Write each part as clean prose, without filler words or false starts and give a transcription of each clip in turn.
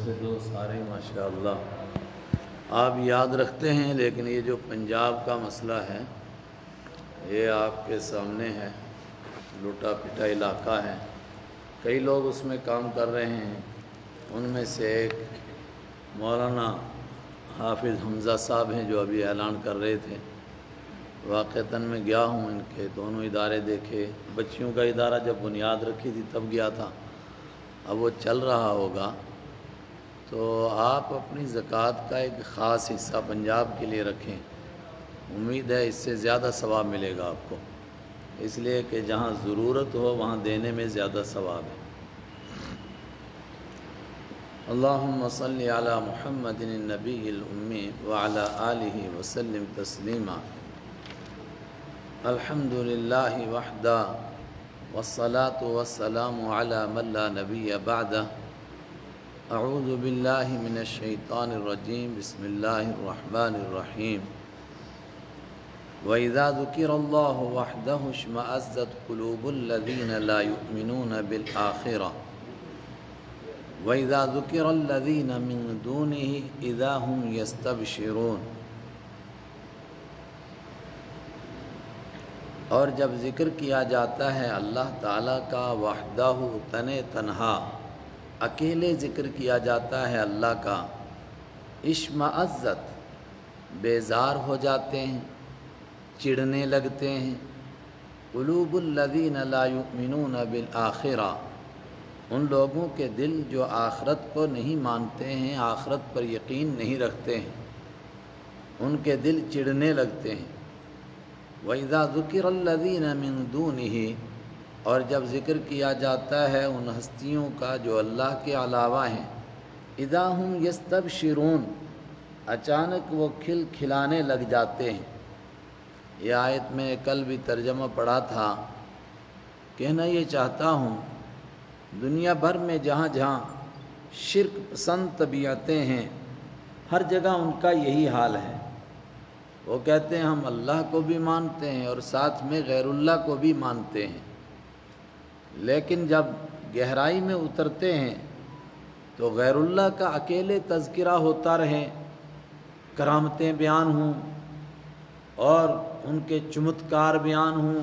سے دو سارے ماشاءاللہ آپ یاد رکھتے ہیں، لیکن یہ جو پنجاب کا مسئلہ ہے یہ آپ کے سامنے ہے، لوٹا پٹا علاقہ ہے، کئی لوگ اس میں کام کر رہے ہیں۔ ان میں سے ایک مولانا حافظ حمزہ صاحب ہیں جو ابھی اعلان کر رہے تھے۔ واقعتاً میں گیا ہوں، ان کے دونوں ادارے دیکھے۔ بچیوں کا ادارہ جب بنیاد رکھی تھی تب گیا تھا، اب وہ چل رہا ہوگا۔ تو آپ اپنی زکوٰۃ کا ایک خاص حصہ پنجاب کے لیے رکھیں، امید ہے اس سے زیادہ ثواب ملے گا آپ کو، اس لیے کہ جہاں ضرورت ہو وہاں دینے میں زیادہ ثواب ہے۔ اللہم صلی علی محمد النبی الامی وعلی آلہ وسلم تسلیما۔ الحمدللہ وحدہ والصلاة والسلام علی من لا نبی بعدہ۔ اعوذ باللہ من الشیطان الرجیم، بسم اللہ الرحمن الرحیم۔ وَإِذَا ذُكِرَ اللَّهُ وَحْدَهُ اشْمَأَزَّتْ قُلُوبُ الَّذِينَ لَا يُؤْمِنُونَ بِالْآخِرَةِ وَإِذَا ذُكِرَ الَّذِينَ مِن دُونِهِ إِذَا هُمْ يَسْتَبْشِرُونَ۔ اور جب ذکر کیا جاتا ہے اللہ تعالیٰ کا وحدہ تن تنہا، اکیلے ذکر کیا جاتا ہے اللہ کا، اشمئزت بیزار ہو جاتے ہیں، چڑھنے لگتے ہیں، قلوب الذین لا یؤمنون بالآخرہ، ان لوگوں کے دل جو آخرت کو نہیں مانتے ہیں، آخرت پر یقین نہیں رکھتے ہیں، ان کے دل چڑھنے لگتے ہیں۔ وَإِذَا ذُكِرَ الَّذِينَ مِن دُونِهِ، اور جب ذکر کیا جاتا ہے ان ہستیوں کا جو اللہ کے علاوہ ہیں، اِذَا هُمْ يَسْتَبْشِرُونَ، اچانک وہ کھل کھلانے لگ جاتے ہیں۔ یہ آیت میں کل بھی ترجمہ پڑھا تھا، کہنا یہ چاہتا ہوں دنیا بھر میں جہاں جہاں شرک پسند طبیعتیں ہیں، ہر جگہ ان کا یہی حال ہے۔ وہ کہتے ہیں ہم اللہ کو بھی مانتے ہیں اور ساتھ میں غیر اللہ کو بھی مانتے ہیں، لیکن جب گہرائی میں اترتے ہیں تو غیر اللہ کا اکیلے تذکرہ ہوتا رہے، کرامتیں بیان ہوں اور ان کے چمتکار بیان ہوں،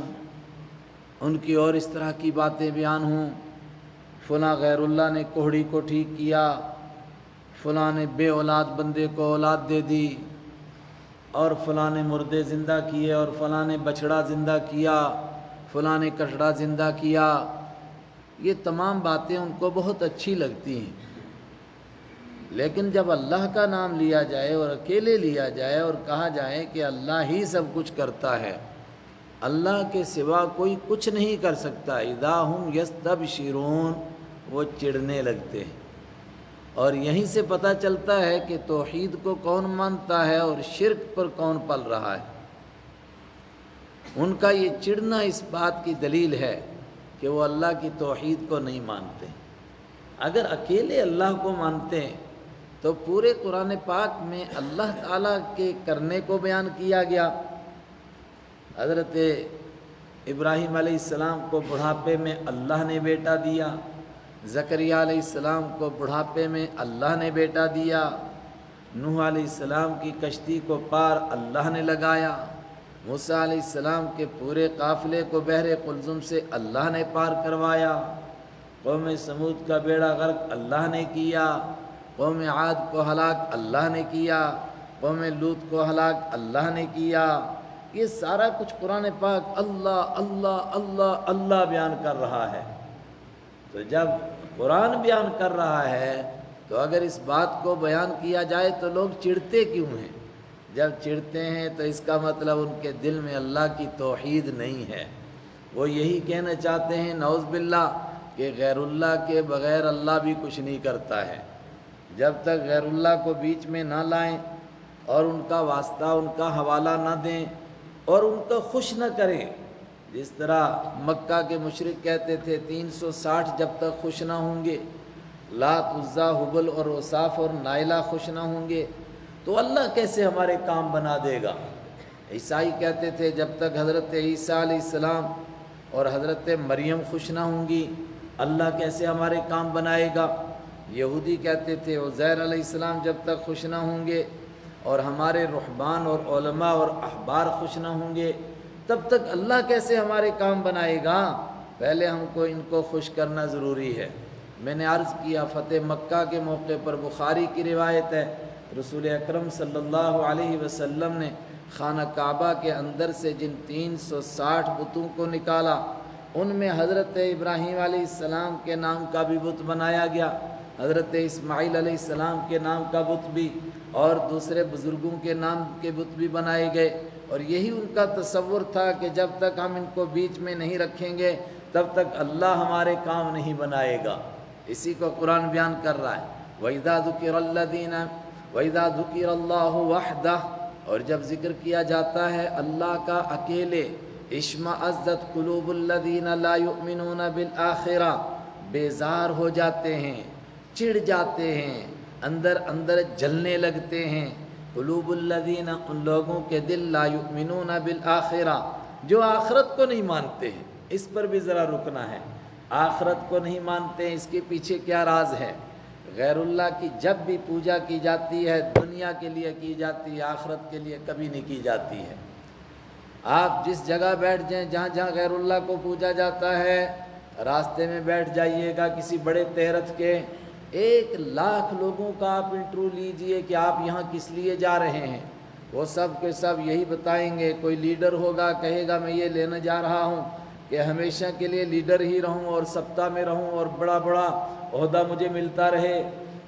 ان کی اور اس طرح کی باتیں بیان ہوں، فلاں غیر اللہ نے کوہڑی کو ٹھیک کیا، فلاں نے بے اولاد بندے کو اولاد دے دی، اور فلاں نے مردے زندہ کیے، اور فلاں نے بچڑا زندہ کیا، فلاں نے کٹڑا زندہ کیا۔ یہ تمام باتیں ان کو بہت اچھی لگتی ہیں، لیکن جب اللہ کا نام لیا جائے اور اکیلے لیا جائے اور کہا جائے کہ اللہ ہی سب کچھ کرتا ہے، اللہ کے سوا کوئی کچھ نہیں کر سکتا، اذا ہم یستبشرون، وہ چڑھنے لگتے ہیں۔ اور یہیں سے پتہ چلتا ہے کہ توحید کو کون مانتا ہے اور شرک پر کون پل رہا ہے۔ ان کا یہ چڑھنا اس بات کی دلیل ہے کہ وہ اللہ کی توحید کو نہیں مانتے۔ اگر اکیلے اللہ کو مانتے ہیں تو پورے قرآن پاک میں اللہ تعالیٰ کے کرنے کو بیان کیا گیا۔ حضرت ابراہیم علیہ السلام کو بڑھاپے میں اللہ نے بیٹا دیا، زکریا علیہ السلام کو بڑھاپے میں اللہ نے بیٹا دیا، نوح علیہ السلام کی کشتی کو پار اللہ نے لگایا، موسیٰ علیہ السلام کے پورے قافلے کو بحر قلزم سے اللہ نے پار کروایا، قوم سمود کا بیڑا غرق اللہ نے کیا، قوم عاد کو ہلاک اللہ نے کیا، قوم لوط کو ہلاک اللہ نے کیا۔ یہ سارا کچھ قرآن پاک اللہ اللہ اللہ اللہ بیان کر رہا ہے۔ تو جب قرآن بیان کر رہا ہے تو اگر اس بات کو بیان کیا جائے تو لوگ چڑھتے کیوں ہیں؟ جب چڑھتے ہیں تو اس کا مطلب ان کے دل میں اللہ کی توحید نہیں ہے۔ وہ یہی کہنا چاہتے ہیں نعوذ باللہ کہ غیر اللہ کے بغیر اللہ بھی کچھ نہیں کرتا ہے۔ جب تک غیر اللہ کو بیچ میں نہ لائیں اور ان کا واسطہ، ان کا حوالہ نہ دیں اور ان کو خوش نہ کریں، جس طرح مکہ کے مشرک کہتے تھے 360 جب تک خوش نہ ہوں گے، لات عزا حبل اور وصاف اور نائلہ خوش نہ ہوں گے تو اللہ کیسے ہمارے کام بنا دے گا۔ عیسائی کہتے تھے جب تک حضرت عیسیٰ علیہ السلام اور حضرت مریم خوش نہ ہوں گی اللہ کیسے ہمارے کام بنائے گا۔ یہودی کہتے تھے عزیر علیہ السلام جب تک خوش نہ ہوں گے اور ہمارے رہبان اور علماء اور احبار خوش نہ ہوں گے تب تک اللہ کیسے ہمارے کام بنائے گا، پہلے ہم کو ان کو خوش کرنا ضروری ہے۔ میں نے عرض کیا فتح مکہ کے موقع پر بخاری کی روایت ہے، رسول اکرم صلی اللہ علیہ وسلم نے خانہ کعبہ کے اندر سے جن 360 بتوں کو نکالا ان میں حضرت ابراہیم علیہ السلام کے نام کا بھی بت بنایا گیا، حضرت اسماعیل علیہ السلام کے نام کا بت بھی، اور دوسرے بزرگوں کے نام کے بت بھی بنائے گئے، اور یہی ان کا تصور تھا کہ جب تک ہم ان کو بیچ میں نہیں رکھیں گے تب تک اللہ ہمارے کام نہیں بنائے گا۔ اسی کو قرآن بیان کر رہا ہے، وَإِذَا ذُكِرَ الَّذِينَ وَإِذَا ذُكِرَ اللَّهُ وَحْدَهُ، اور جب ذکر کیا جاتا ہے اللہ کا اکیلے، اشمئزت قلوب الذین لا یؤمنون بالآخرہ، بیزار ہو جاتے ہیں، چڑ جاتے ہیں، اندر اندر جلنے لگتے ہیں، قلوب الذین، ان لوگوں کے دل، لا یؤمنون بالآخرہ، جو آخرت کو نہیں مانتے ہیں۔ اس پر بھی ذرا رکنا ہے، آخرت کو نہیں مانتے ہیں، اس کے پیچھے کیا راز ہے؟ غیر اللہ کی جب بھی پوجا کی جاتی ہے دنیا کے لیے کی جاتی ہے، آخرت کے لیے کبھی نہیں کی جاتی ہے۔ آپ جس جگہ بیٹھ جائیں جہاں جہاں غیر اللہ کو پوجا جاتا ہے، راستے میں بیٹھ جائیے گا کسی بڑے تیرتھ کے، 1,00,000 لوگوں کا آپ انٹرویو لیجئے کہ آپ یہاں کس لیے جا رہے ہیں، وہ سب کے سب یہی بتائیں گے۔ کوئی لیڈر ہوگا کہے گا میں یہ لینے جا رہا ہوں کہ ہمیشہ کے لیے لیڈر ہی رہوں اور سبتا میں رہوں اور بڑا بڑا عہدہ مجھے ملتا رہے۔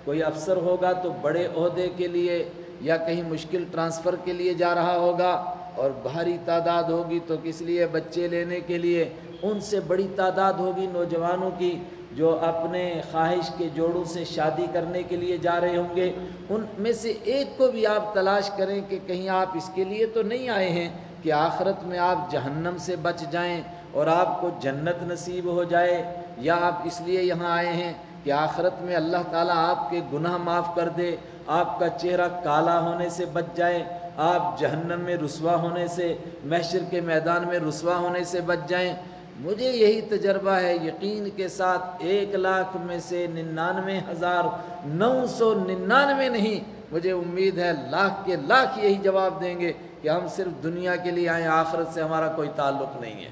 کوئی افسر ہوگا تو بڑے عہدے کے لیے یا کہیں مشکل ٹرانسفر کے لیے جا رہا ہوگا، اور بھاری تعداد ہوگی تو کس لیے؟ بچے لینے کے لیے۔ ان سے بڑی تعداد ہوگی نوجوانوں کی جو اپنے خواہش کے جوڑوں سے شادی کرنے کے لیے جا رہے ہوں گے۔ ان میں سے ایک کو بھی آپ تلاش کریں کہ کہیں آپ اس کے لیے تو نہیں آئے ہیں کہ آخرت میں آپ جہنم سے بچ جائیں اور آپ کو جنت نصیب ہو جائے، یا آپ اس لیے یہاں آئے ہیں کہ آخرت میں اللہ تعالیٰ آپ کے گناہ معاف کر دے، آپ کا چہرہ کالا ہونے سے بچ جائے، آپ جہنم میں رسوا ہونے سے، محشر کے میدان میں رسوا ہونے سے بچ جائیں۔ مجھے یہی تجربہ ہے، یقین کے ساتھ 1,00,000 میں سے 99,999 نہیں، مجھے امید ہے لاکھ کے لاکھ یہی جواب دیں گے کہ ہم صرف دنیا کے لیے آئے، آخرت سے ہمارا کوئی تعلق نہیں ہے،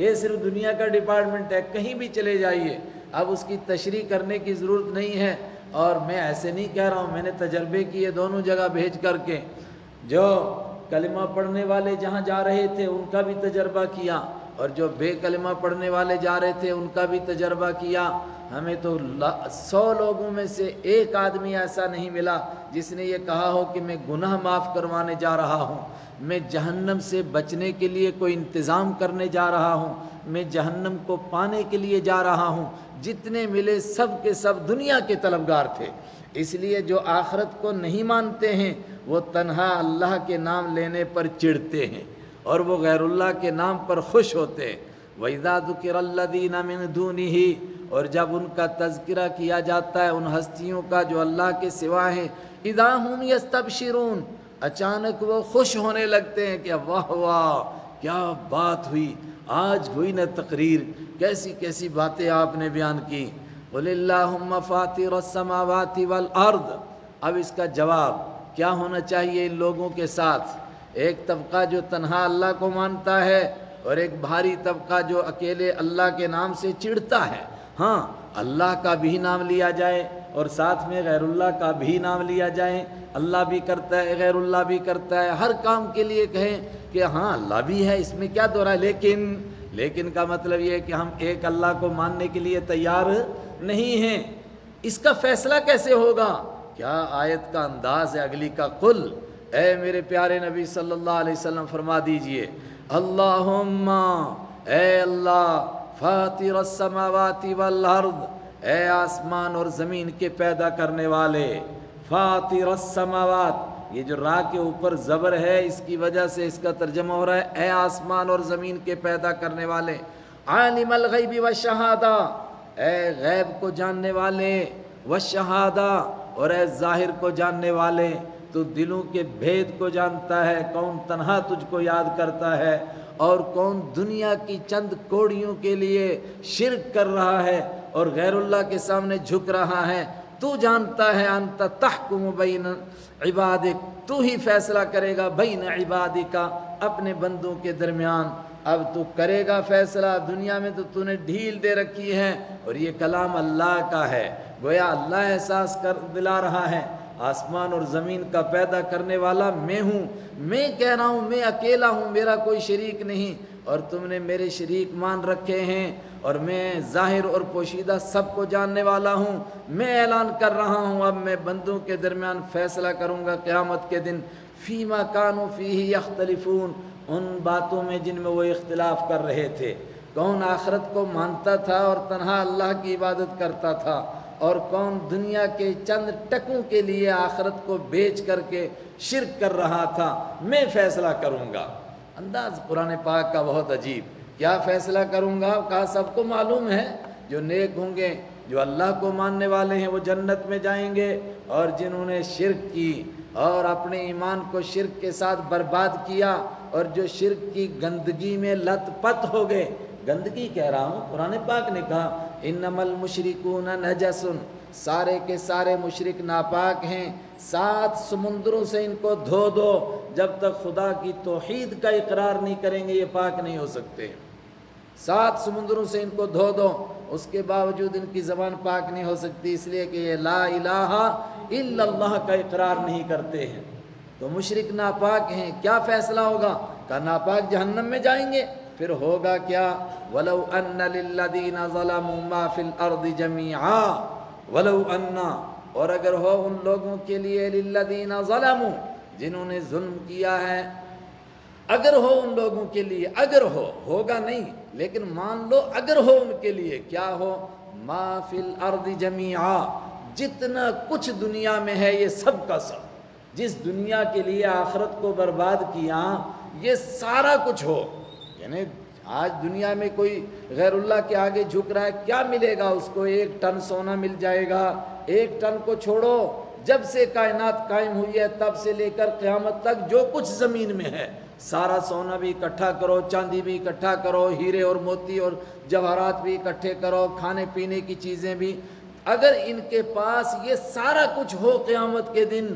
یہ صرف دنیا کا ڈپارٹمنٹ ہے، کہیں بھی چلے جائیے، اب اس کی تشریح کرنے کی ضرورت نہیں ہے۔ اور میں ایسے نہیں کہہ رہا ہوں، میں نے تجربے کیے دونوں جگہ بھیج کر کے، جو کلمہ پڑھنے والے جہاں جا رہے تھے ان کا بھی تجربہ کیا، اور جو بے کلمہ پڑھنے والے جا رہے تھے ان کا بھی تجربہ کیا۔ ہمیں تو 100 لوگوں میں سے ایک آدمی ایسا نہیں ملا جس نے یہ کہا ہو کہ میں گناہ معاف کروانے جا رہا ہوں، میں جہنم سے بچنے کے لیے کوئی انتظام کرنے جا رہا ہوں، میں جہنم کو پانے کے لیے جا رہا ہوں۔ جتنے ملے سب کے سب دنیا کے طلبگار تھے، اس لیے جو آخرت کو نہیں مانتے ہیں وہ تنہا اللہ کے نام لینے پر چڑھتے ہیں اور وہ غیر اللہ کے نام پر خوش ہوتے ہیں۔ وَإِذَا ذُكِرَ الَّذِينَ مِن دُونِهِ، اور جب ان کا تذکرہ کیا جاتا ہے ان ہستیوں کا جو اللہ کے سوا ہیں، اِذَا هُمْ يَسْتَبْشِرُونَ، اچانک وہ خوش ہونے لگتے ہیں کہ واہ واہ کیا بات ہوئی، آج ہوئی نا تقریر، کیسی کیسی باتیں آپ نے بیان کی۔ قُلِ اللَّهُمَّ فَاطِرَ السَّمَاوَاتِ وَالْأَرْضِ، اب اس کا جواب کیا ہونا چاہیے ان لوگوں کے ساتھ؟ ایک طبقہ جو تنہا اللہ کو مانتا ہے اور ایک بھاری طبقہ جو اکیلے اللہ کے نام سے چڑھتا ہے۔ ہاں، اللہ کا بھی نام لیا جائے اور ساتھ میں غیر اللہ کا بھی نام لیا جائے، اللہ بھی کرتا ہے غیر اللہ بھی کرتا ہے، ہر کام کے لیے کہیں کہ ہاں اللہ بھی ہے، اس میں کیا دو رہا ہے، لیکن کا مطلب یہ ہے کہ ہم ایک اللہ کو ماننے کے لیے تیار نہیں ہیں۔ اس کا فیصلہ کیسے ہوگا؟ کیا آیت کا انداز ہے اگلی کا، قل، اے میرے پیارے نبی صلی اللہ علیہ وسلم فرما دیجئے، اللہم، اے اللہ، فاطر السماوات والارض، اے آسمان اور زمین کے پیدا کرنے والے، فاطر السماوات، یہ جو را کے اوپر زبر ہے اس کی وجہ سے اس کا ترجمہ ہو رہا ہے اے آسمان اور زمین کے پیدا کرنے والے، عالم الغیب والشہادہ، اے غیب کو جاننے والے، والشہادہ، اور اے ظاہر کو جاننے والے، تو دلوں کے بھید کو جانتا ہے، کون تنہا تجھ کو یاد کرتا ہے اور کون دنیا کی چند کوڑیوں کے لیے شرک کر رہا ہے اور غیر اللہ کے سامنے جھک رہا ہے۔ تو جانتا ہے انت تحکم بین عبادک، تو ہی فیصلہ کرے گا بین عبادک، اپنے بندوں کے درمیان۔ اب تو کرے گا فیصلہ، دنیا میں تو نے ڈھیل دے رکھی ہے، اور یہ کلام اللہ کا ہے، گویا اللہ احساس کر دلا رہا ہے آسمان اور زمین کا پیدا کرنے والا میں ہوں، میں کہہ رہا ہوں، میں اکیلا ہوں، میرا کوئی شریک نہیں، اور تم نے میرے شریک مان رکھے ہیں، اور میں ظاہر اور پوشیدہ سب کو جاننے والا ہوں۔ میں اعلان کر رہا ہوں، اب میں بندوں کے درمیان فیصلہ کروں گا قیامت کے دن، فیما کانوا فیہ یختلفون، ان باتوں میں جن میں وہ اختلاف کر رہے تھے۔ کون آخرت کو مانتا تھا اور تنہا اللہ کی عبادت کرتا تھا، اور کون دنیا کے چند ٹکوں کے لیے آخرت کو بیچ کر کے شرک کر رہا تھا، میں فیصلہ کروں گا۔ انداز قرآن پاک کا بہت عجیب، کیا فیصلہ کروں گا؟ کہا سب کو معلوم ہے، جو نیک ہوں گے، جو اللہ کو ماننے والے ہیں، وہ جنت میں جائیں گے، اور جنہوں نے شرک کی اور اپنے ایمان کو شرک کے ساتھ برباد کیا، اور جو شرک کی گندگی میں لت پت ہو گئے، گندگی کہہ رہا ہوں، قرآن پاک نے کہا انما المشرکون نجس، سارے کے سارے مشرک ناپاک ہیں، 7 سمندروں سے ان کو دھو دو، جب تک خدا کی توحید کا اقرار نہیں کریں گے یہ پاک نہیں ہو سکتے۔ 7 سمندروں سے ان کو دھو دو، اس کے باوجود ان کی زبان پاک نہیں ہو سکتی، اس لیے کہ یہ لا الہ الا اللہ کا اقرار نہیں کرتے ہیں۔ تو مشرک ناپاک ہیں، کیا فیصلہ ہوگا؟ کہ ناپاک جہنم میں جائیں گے، پھر ہوگا کیا؟ وَلَوْ أَنَّ لِلَّذِينَ ظَلَمُوا مَا فِي الْأَرْضِ جَمِيعًا، وَلَوْ أَنَّ، اور اگر ہو ان لوگوں کے لیے، لِلَّذِينَ ظَلَمُوا، جنہوں نے ظلم کیا ہے، اگر ہو ان لوگوں کے لیے، اگر ہو، ہوگا نہیں لیکن مان لو اگر ہو ان کے لیے، کیا ہو؟ ما فی الارض جمیعا، جتنا کچھ دنیا میں ہے یہ سب کا سب، جس دنیا کے لیے آخرت کو برباد کیا، یہ سارا کچھ ہو، یعنی آج دنیا میں کوئی غیر اللہ کے آگے جھک رہا ہے، کیا ملے گا اس کو؟ 1 ٹن سونا مل جائے گا۔ 1 ٹن کو چھوڑو، جب سے کائنات قائم ہوئی ہے تب سے لے کر قیامت تک جو کچھ زمین میں ہے، سارا سونا بھی اکٹھا کرو، چاندی بھی اکٹھا کرو، ہیرے اور موتی اور جواہرات بھی اکٹھے کرو، کھانے پینے کی چیزیں بھی، اگر ان کے پاس یہ سارا کچھ ہو قیامت کے دن،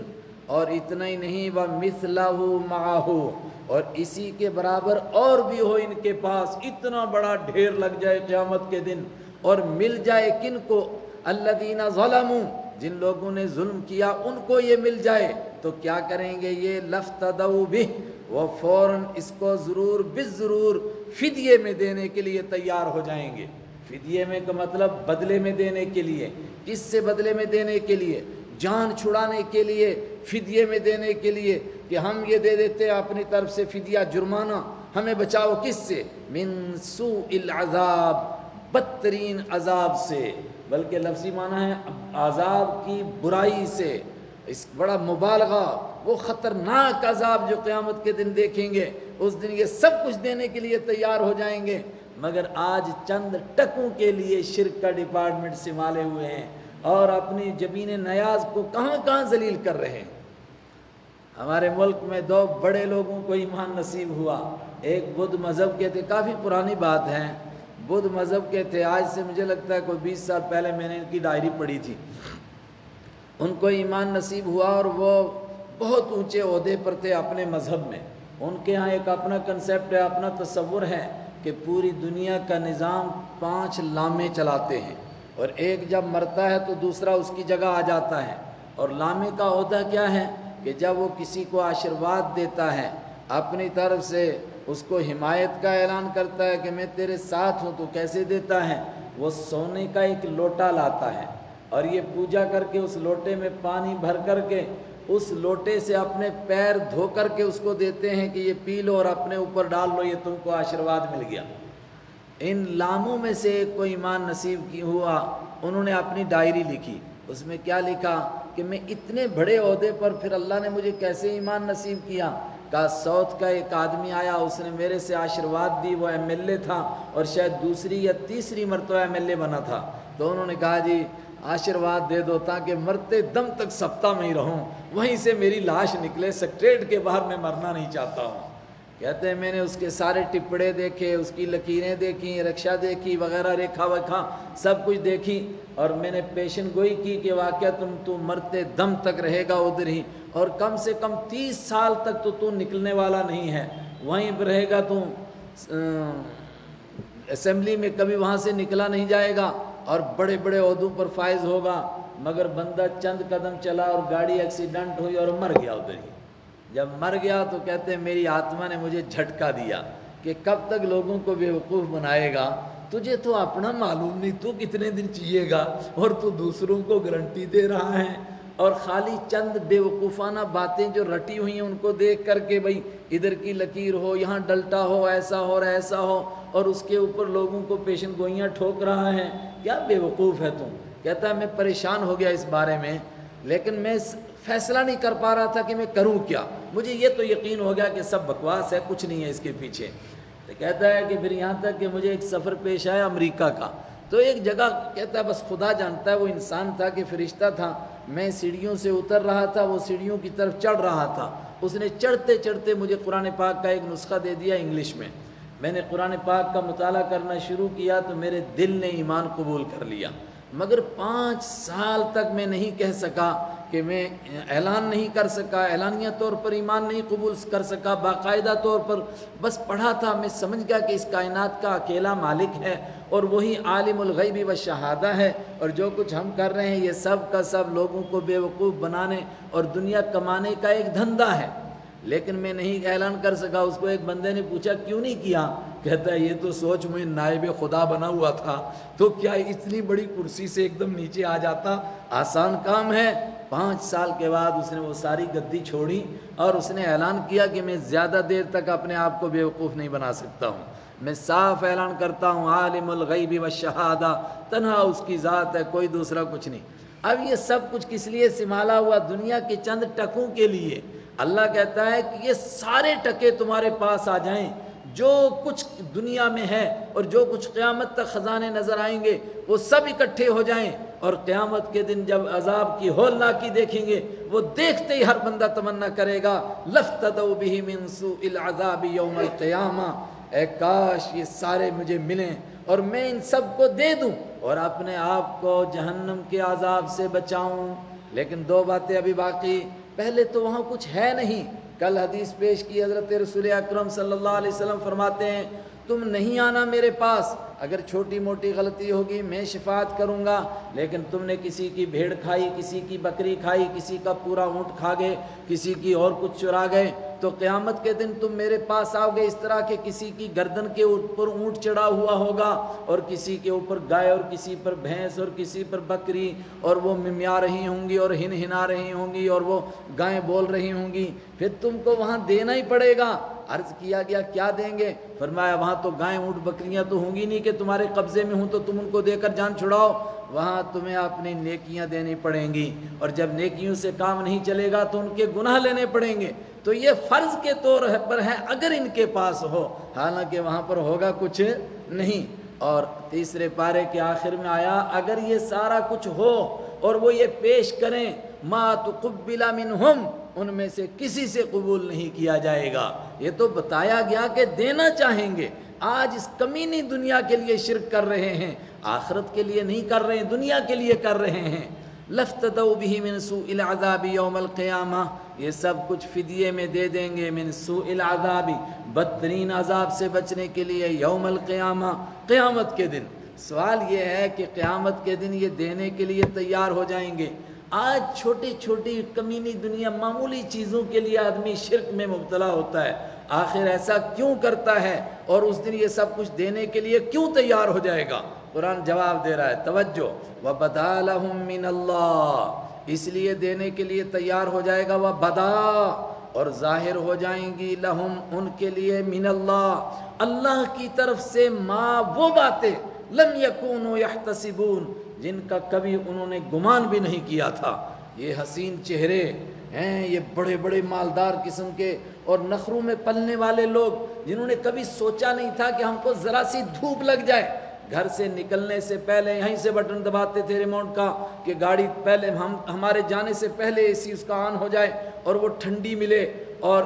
اور اتنا ہی نہیں، وَمِثْلَهُ مَعَهُ، اور اسی کے برابر اور بھی ہو ان کے پاس، اتنا بڑا ڈھیر لگ جائے قیامت کے دن، اور مل جائے کن کو؟ الَّذِينَ ظَلَمُوا، جن لوگوں نے ظلم کیا ان کو یہ مل جائے، تو کیا کریں گے یہ؟ لَفْتَدَوْا بِهِ، وہ فوراً اس کو ضرور بالضرور فدیے میں دینے کے لیے تیار ہو جائیں گے۔ فدیے میں کا مطلب بدلے میں دینے کے لیے، کس سے بدلے میں دینے کے لیے؟ جان چھڑانے کے لیے، فدیے میں دینے کے لیے، کہ ہم یہ دے دیتے ہیں اپنی طرف سے فدیہ، جرمانہ، ہمیں بچاؤ کس سے؟ من سوء العذاب، بدترین عذاب سے، بلکہ لفظی معنی ہے عذاب کی برائی سے، اس بڑا مبالغہ، وہ خطرناک عذاب جو قیامت کے دن دیکھیں گے، اس دن یہ سب کچھ دینے کے لیے تیار ہو جائیں گے، مگر آج چند ٹکوں کے لیے شرک کا ڈپارٹمنٹ سنبھالے ہوئے ہیں، اور اپنی جبین نیاز کو کہاں کہاں ذلیل کر رہے ہیں۔ ہمارے ملک میں 2 بڑے لوگوں کو ایمان نصیب ہوا، ایک بدھ مذہب کے تھے، کافی پرانی بات ہے، بدھ مذہب کے تھے، آج سے مجھے لگتا ہے کوئی 20 سال پہلے میں نے ان کی ڈائری پڑھی تھی، ان کو ایمان نصیب ہوا، اور وہ بہت اونچے عہدے پر تھے اپنے مذہب میں، ان کے ہاں ایک اپنا کنسیپٹ ہے، اپنا تصور ہے کہ پوری دنیا کا نظام 5 لامے چلاتے ہیں، اور ایک جب مرتا ہے تو دوسرا اس کی جگہ آ جاتا ہے، اور لامے کا عہدہ کیا ہے کہ جب وہ کسی کو آشرواد دیتا ہے، اپنی طرف سے اس کو حمایت کا اعلان کرتا ہے کہ میں تیرے ساتھ ہوں، تو کیسے دیتا ہے؟ وہ سونے کا ایک لوٹا لاتا ہے، اور یہ پوجا کر کے اس لوٹے میں پانی بھر کر کے اس لوٹے سے اپنے پیر دھو کر کے اس کو دیتے ہیں کہ یہ پی لو اور اپنے اوپر ڈال لو، یہ تم کو آشرواد مل گیا۔ ان لاموں میں سے ایک کو ایمان نصیب کی ہوا، انہوں نے اپنی ڈائری لکھی، اس میں کیا لکھا کہ میں اتنے بڑے عہدے پر پھر اللہ نے مجھے کیسے ایمان نصیب کیا؟ کہا ساؤتھ کا ایک آدمی آیا، اس نے میرے سے آشرواد دی، وہ ایم ایل اے تھا، اور شاید دوسری یا تیسری مرتبہ ایم ایل اے بنا تھا، تو انہوں نے کہا جی آشرواد دے دو تاکہ مرتے دم تک سبتا میں ہی رہوں، وہیں سے میری لاش نکلے، سیکریٹریٹ کے باہر میں مرنا نہیں چاہتا ہوں۔ کہتے ہیں میں نے اس کے سارے ٹپڑے دیکھے، اس کی لکیریں دیکھی، رکشہ دیکھی وغیرہ، ریکھا وکھا سب کچھ دیکھی، اور میں نے پیشن گوئی کی کہ واقعہ تو مرتے دم تک رہے گا ادھر ہی، اور کم سے کم 30 سال تک تو نکلنے والا نہیں ہے، وہیں پہ رہے گا تو اسمبلی میں کبھی وہاں سے نکلا نہیں جائے گا، اور بڑے بڑے عہدوں پر فائز ہوگا۔ مگر بندہ چند قدم چلا اور گاڑی ایکسیڈنٹ ہوئی اور مر گیا ادھر ہی۔ جب مر گیا تو کہتے ہیں میری آتما نے مجھے جھٹکا دیا کہ کب تک لوگوں کو بیوقوف بنائے گا، تجھے تو اپنا معلوم نہیں تو کتنے دن جیے گا، اور تو دوسروں کو گارنٹی دے رہا ہے، اور خالی چند بیوقوفانہ باتیں جو رٹی ہوئی ہیں ان کو دیکھ کر کے بھئی ادھر کی لکیر ہو، یہاں ڈلٹا ہو، ایسا ہو اور ایسا ہو، اور اس کے اوپر لوگوں کو پیشن گوئیاں ٹھوک رہا ہے، کیا بیوقوف ہے تم۔ کہتا ہے میں پریشان ہو گیا اس بارے میں، لیکن میں فیصلہ نہیں کر پا رہا تھا کہ میں کروں کیا، مجھے یہ تو یقین ہو گیا کہ سب بکواس ہے، کچھ نہیں ہے اس کے پیچھے۔ تو کہتا ہے کہ پھر یہاں تک کہ مجھے ایک سفر پیش آیا امریکہ کا، تو ایک جگہ کہتا ہے بس خدا جانتا ہے وہ انسان تھا کہ فرشتہ تھا، میں سیڑھیوں سے اتر رہا تھا، وہ سیڑھیوں کی طرف چڑھ رہا تھا، اس نے چڑھتے چڑھتے مجھے قرآن پاک کا ایک نسخہ دے دیا انگلش میں نے قرآن پاک کا مطالعہ کرنا شروع کیا تو میرے دل نے ایمان قبول کر لیا، مگر 5 سال تک میں نہیں کہہ سکا کہ میں اعلان نہیں کر سکا، اعلانیہ طور پر ایمان نہیں قبول کر سکا، باقاعدہ طور پر بس پڑھا تھا، میں سمجھ گیا کہ اس کائنات کا اکیلا مالک ہے اور وہی عالم الغیب و شہادہ ہے، اور جو کچھ ہم کر رہے ہیں یہ سب کا سب لوگوں کو بیوقوف بنانے اور دنیا کمانے کا ایک دھندا ہے، لیکن میں نہیں اعلان کر سکا۔ اس کو ایک بندے نے پوچھا کیوں نہیں کیا؟ کہتا ہے یہ تو سوچ میں نائب خدا بنا ہوا تھا تو کیا اتنی بڑی کرسی سے ایک دم نیچے آ جاتا، آسان کام ہے۔ 5 سال کے بعد اس نے وہ ساری گدی چھوڑی اور اس نے اعلان کیا کہ میں زیادہ دیر تک اپنے آپ کو بیوقوف نہیں بنا سکتا ہوں، میں صاف اعلان کرتا ہوں عالم الغیب والشہادہ، تنہا اس کی ذات ہے، کوئی دوسرا کچھ نہیں۔ اب یہ سب کچھ کس لیے سنبھالا ہوا؟ دنیا کے چند ٹکوں کے لیے۔ اللہ کہتا ہے کہ یہ سارے ٹکے تمہارے پاس آ جائیں، جو کچھ دنیا میں ہے اور جو کچھ قیامت تک خزانے نظر آئیں گے وہ سب اکٹھے ہو جائیں، اور قیامت کے دن جب عذاب کی ہولناکی دیکھیں گے وہ دیکھتے ہی ہر بندہ تمنا کرے گا لفتدوا بہ من سوء العذاب یوم القیامہ، اے کاش یہ سارے مجھے ملیں اور میں ان سب کو دے دوں اور اپنے آپ کو جہنم کے عذاب سے بچاؤں۔ لیکن 2 باتیں ابھی باقی۔ پہلے تو وہاں کچھ ہے نہیں، کل حدیث پیش کی حضرت رسول اکرم صلی اللہ علیہ وسلم فرماتے ہیں تم نہیں آنا میرے پاس، اگر چھوٹی موٹی غلطی ہوگی میں شفاعت کروں گا، لیکن تم نے کسی کی بھیڑ کھائی، کسی کی بکری کھائی، کسی کا پورا اونٹ کھا گئے، کسی کی اور کچھ چرا گئے، تو قیامت کے دن تم میرے پاس آؤ گے اس طرح کہ کسی کی گردن کے اوپر اونٹ چڑھا ہوا ہوگا اور کسی کے اوپر گائے اور کسی پر بھینس اور کسی پر بکری، اور وہ ممیا رہی ہوں گی اور ہنا رہی ہوں گی اور وہ گائیں بول رہی ہوں گی، پھر تم کو وہاں دینا ہی پڑے گا۔ عرض کیا گیا کیا دیں گے؟ فرمایا وہاں تو گائیں اونٹ بکریاں تو ہوں گی نہیں کہ تمہارے قبضے میں ہوں تو تم ان کو دے کر جان چھڑاؤ، وہاں تمہیں اپنی نیکیاں دینی پڑیں گی، اور جب نیکیوں سے کام نہیں چلے گا تو ان کے گناہ لینے پڑیں گے، تو یہ فرض کے طور پر ہے اگر ان کے پاس ہو، حالانکہ وہاں پر ہوگا کچھ نہیں۔ اور تیسرے پارے کے آخر میں آیا اگر یہ سارا کچھ ہو اور وہ یہ پیش کریں ما تقبل منہم، ان میں سے کسی سے قبول نہیں کیا جائے گا۔ یہ تو بتایا گیا کہ دینا چاہیں گے، آج اس کمینی دنیا کے لیے شرک کر رہے ہیں، آخرت کے لیے نہیں کر رہے ہیں، دنیا کے لیے کر رہے ہیں۔ لفتدوا بہ من سوء العذاب یوم القیامہ، یہ سب کچھ فدیے میں دے دیں گے من سوء العذاب، بدترین عذاب سے بچنے کے لیے، یوم القیامہ، قیامت کے دن۔ سوال یہ ہے کہ قیامت کے دن یہ دینے کے لیے تیار ہو جائیں گے؟ آج چھوٹی چھوٹی کمینی دنیا معمولی چیزوں کے لیے آدمی شرک میں مبتلا ہوتا ہے، آخر ایسا کیوں کرتا ہے اور اس دن یہ سب کچھ دینے کے لیے کیوں تیار ہو جائے گا؟ قرآن جواب دے رہا ہے، توجہ، وَبَدَا لَهُم مِّنَ اللَّهِ، اس لیے دینے کے لیے تیار ہو جائے گا، وَبَدَا، اور ظاہر ہو جائیں گی، لَهُم، ان کے لیے، مِّنَ اللَّهِ، اللہ کی طرف سے، ما، وہ باتیں، لَمْ يَكُونُوا يَحْتَسِبُونَ، جن کا کبھی انہوں نے گمان بھی نہیں کیا تھا۔ یہ حسین چہرے ہیں، یہ بڑے بڑے مالدار قسم کے اور نخروں میں پلنے والے لوگ جنہوں نے کبھی سوچا نہیں تھا کہ ہم کو ذرا سی دھوپ لگ جائے، گھر سے نکلنے سے پہلے یہیں سے بٹن دباتے تھے ریموٹ کا کہ گاڑی پہلے ہمارے جانے سے پہلے اے سی اس کا آن ہو جائے اور وہ ٹھنڈی ملے، اور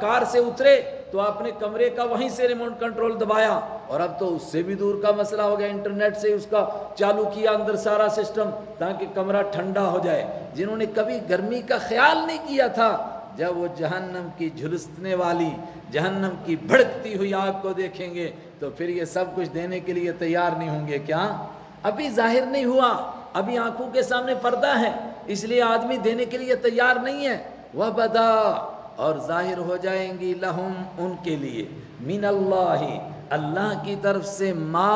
کار سے اترے تو آپ نے کمرے کا وہیں سے ریموٹ کنٹرول دبایا، اور اب تو اس سے بھی دور کا مسئلہ ہو گیا، انٹرنیٹ سے اس کا چالو کیا اندر سارا سسٹم تاکہ کمرہ ٹھنڈا ہو جائے۔ جنہوں نے کبھی گرمی کا خیال نہیں کیا تھا، جب وہ جہنم کی جھلسنے والی، جہنم کی بھڑکتی ہوئی آگ کو دیکھیں گے تو پھر یہ سب کچھ دینے کے لیے تیار نہیں ہوں گے کیا؟ ابھی ظاہر نہیں ہوا، ابھی آنکھوں کے سامنے پردہ ہے، اس لیے آدمی دینے کے لیے تیار نہیں ہے۔ وَبَدَا، اور ظاہر ہو جائیں گی، لہم، ان کے لیے، من اللہ، اللہ کی طرف سے، ما،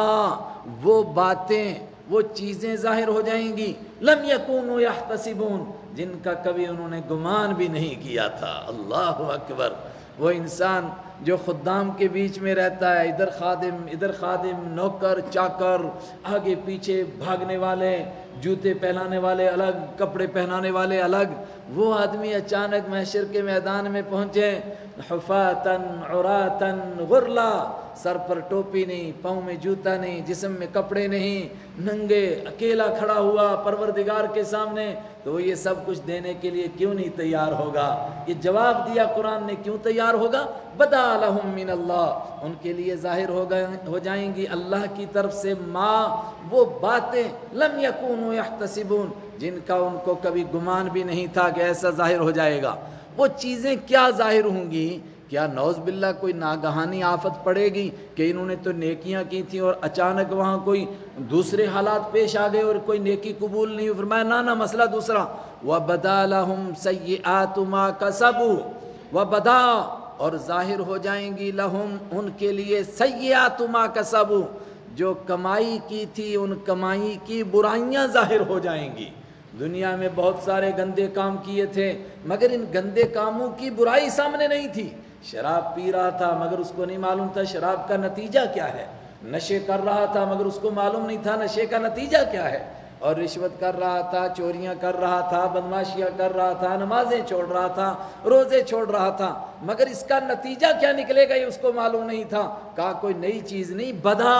وہ باتیں، وہ چیزیں ظاہر ہو جائیں گی، لم یکونوا یحتسبون، جن کا کبھی انہوں نے گمان بھی نہیں کیا تھا۔ اللہ اکبر۔ وہ انسان جو خدام کے بیچ میں رہتا ہے، ادھر خادم، نوکر چاکر، آگے پیچھے بھاگنے والے، جوتے پہنانے والے الگ، کپڑے پہنانے والے الگ، وہ آدمی اچانک محشر کے میدان میں پہنچے، حفاتن عراتن غرلا، سر پر ٹوپی نہیں، پاؤں میں جوتا نہیں، جسم میں کپڑے نہیں، ننگے اکیلا کھڑا ہوا پروردگار کے سامنے، تو وہ یہ سب کچھ دینے کے لیے کیوں نہیں تیار ہوگا؟ یہ جواب دیا قرآن نے، کیوں تیار ہوگا؟ بدا لہم من اللہ، ان کے لیے ظاہر ہو جائیں گی اللہ کی طرف سے، ما، وہ باتیں، لم یکونوا یحتسبون، جن کا ان کو کبھی گمان بھی نہیں تھا کہ ایسا ظاہر ہو جائے گا۔ وہ چیزیں کیا ظاہر ہوں گی؟ کیا نعوذ باللہ کوئی ناگہانی آفت پڑے گی کہ انہوں نے تو نیکیاں کی تھیں اور اچانک وہاں کوئی دوسرے حالات پیش آ گئے اور کوئی نیکی قبول نہیں ہوئی؟ فرمایا نہ مسئلہ دوسرا، وَبَدَا لَهُمْ سَيِّئَاتُ مَا كَسَبُوا، وَبَدَا، اور ظاہر ہو جائیں گی، لہم، ان کے لیے، سیئات ما کسبوا، جو کمائی کی تھی ان کمائی کی برائیاں ظاہر ہو جائیں گی۔ دنیا میں بہت سارے گندے کام کیے تھے، مگر ان گندے کاموں کی برائی سامنے نہیں تھی۔ شراب پی رہا تھا مگر اس کو نہیں معلوم تھا شراب کا نتیجہ کیا ہے، نشے کر رہا تھا مگر اس کو معلوم نہیں تھا نشے کا نتیجہ کیا ہے، اور رشوت کر رہا تھا، چوریاں کر رہا تھا، بدمعاشیاں کر رہا تھا، نمازیں چھوڑ رہا تھا، روزے چھوڑ رہا تھا، مگر اس کا نتیجہ کیا نکلے گا یہ اس کو معلوم نہیں تھا۔ کہا کوئی نئی چیز نہیں، بدا،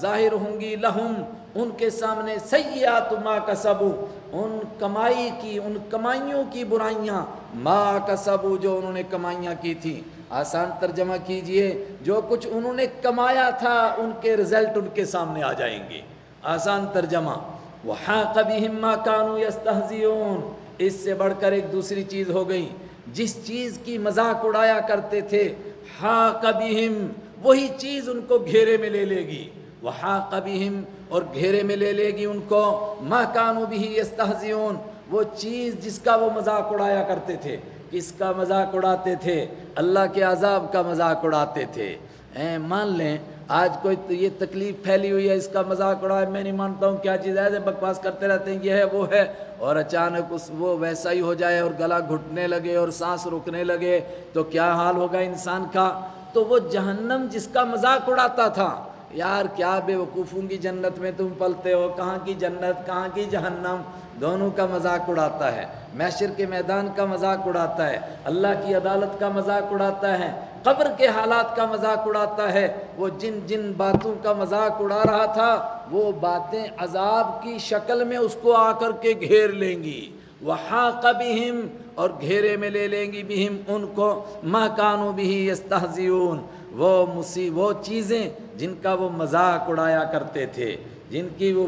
ظاہر ہوں گی، لہم، ان کے سامنے، سیئات ما کسبوا، ان کمائی کی، ان کمائیوں کی برائیاں، ما کسبوا، جو انہوں نے کمائیاں کی تھی۔ آسان ترجمہ کیجئے، جو کچھ انہوں نے کمایا تھا ان کے رزلٹ ان کے سامنے آ جائیں گے۔ آسان ترجمہ، وَحَاقَ بِهِم مَّا كَانُوا يَسْتَهْزِئُونَ، اس سے بڑھ کر ایک دوسری چیز ہو گئی، جس چیز کی مذاق اڑایا کرتے تھے، حاق بہم، وہی چیز ان کو گھیرے میں لے لے گی، وحاق بہم، اور گھیرے میں لے لے گی ان کو، ما كانوا به يستهزئون، وہ چیز جس کا وہ مذاق اڑایا کرتے تھے۔ کس کا مذاق اڑاتے تھے؟ اللہ کے عذاب کا مذاق اڑاتے تھے۔ مان لیں آج کوئی یہ تکلیف پھیلی ہوئی ہے، اس کا مذاق اڑائے، میں نہیں مانتا ہوں، کیا چیز ہے، بکواس کرتے رہتے ہیں، یہ ہے وہ ہے، اور اچانک وہ ویسا ہی ہو جائے اور گلا گھٹنے لگے اور سانس رکنے لگے تو کیا حال ہوگا انسان کا؟ تو وہ جہنم جس کا مذاق اڑاتا تھا، یار کیا بے وقوفوں کی جنت میں تم پلتے ہو، کہاں کی جنت کہاں کی جہنم، دونوں کا مذاق اڑاتا ہے، محشر کے میدان کا مذاق اڑاتا ہے، اللہ کی عدالت کا مذاق اڑاتا ہے، قبر کے حالات کا مذاق اڑاتا ہے۔ وہ جن جن باتوں کا مذاق اڑا رہا تھا وہ باتیں عذاب کی شکل میں اس کو آ کر کے گھیر لیں گی، وحاق بہم، اور گھیرے میں لے لیں گی، بہم، ان کو، ما كانوا به يستهزئون، وہ چیزیں جن کا وہ مذاق اڑایا کرتے تھے، جن کی وہ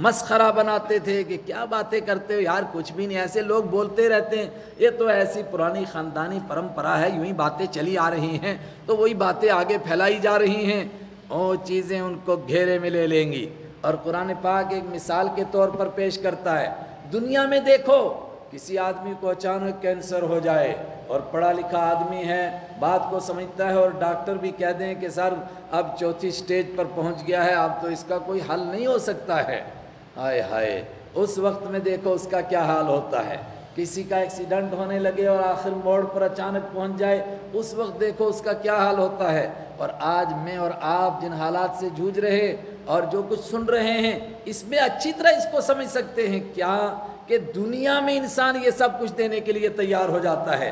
مسخرہ بناتے تھے کہ کیا باتیں کرتے ہو یار، کچھ بھی نہیں، ایسے لوگ بولتے رہتے ہیں، یہ تو ایسی پرانی خاندانی پرمپرا ہے، یوں ہی باتیں چلی آ رہی ہیں، تو وہی باتیں آگے پھیلائی جا رہی ہیں، وہ چیزیں ان کو گھیرے میں لے لیں گی۔ اور قرآن پاک ایک مثال کے طور پر پیش کرتا ہے، دنیا میں دیکھو کسی آدمی کو اچانک کینسر ہو جائے اور پڑھا لکھا آدمی ہے، بات کو سمجھتا ہے، اور ڈاکٹر بھی کہہ دیں کہ سر اب چوتھی سٹیج پر پہنچ گیا ہے، اب تو اس کا کوئی حل نہیں ہو سکتا ہے، ہائے ہائے، اس وقت میں دیکھو اس کا کیا حال ہوتا ہے۔ کسی کا ایکسیڈنٹ ہونے لگے اور آخر موڑ پر اچانک پہنچ جائے، اس وقت دیکھو اس کا کیا حال ہوتا ہے۔ اور آج میں اور آپ جن حالات سے جوجھ رہے اور جو کچھ سن رہے ہیں، اس میں اچھی طرح اس کو سمجھ سکتے ہیں کیا کہ دنیا میں انسان یہ سب کچھ دینے کے لیے تیار ہو جاتا ہے۔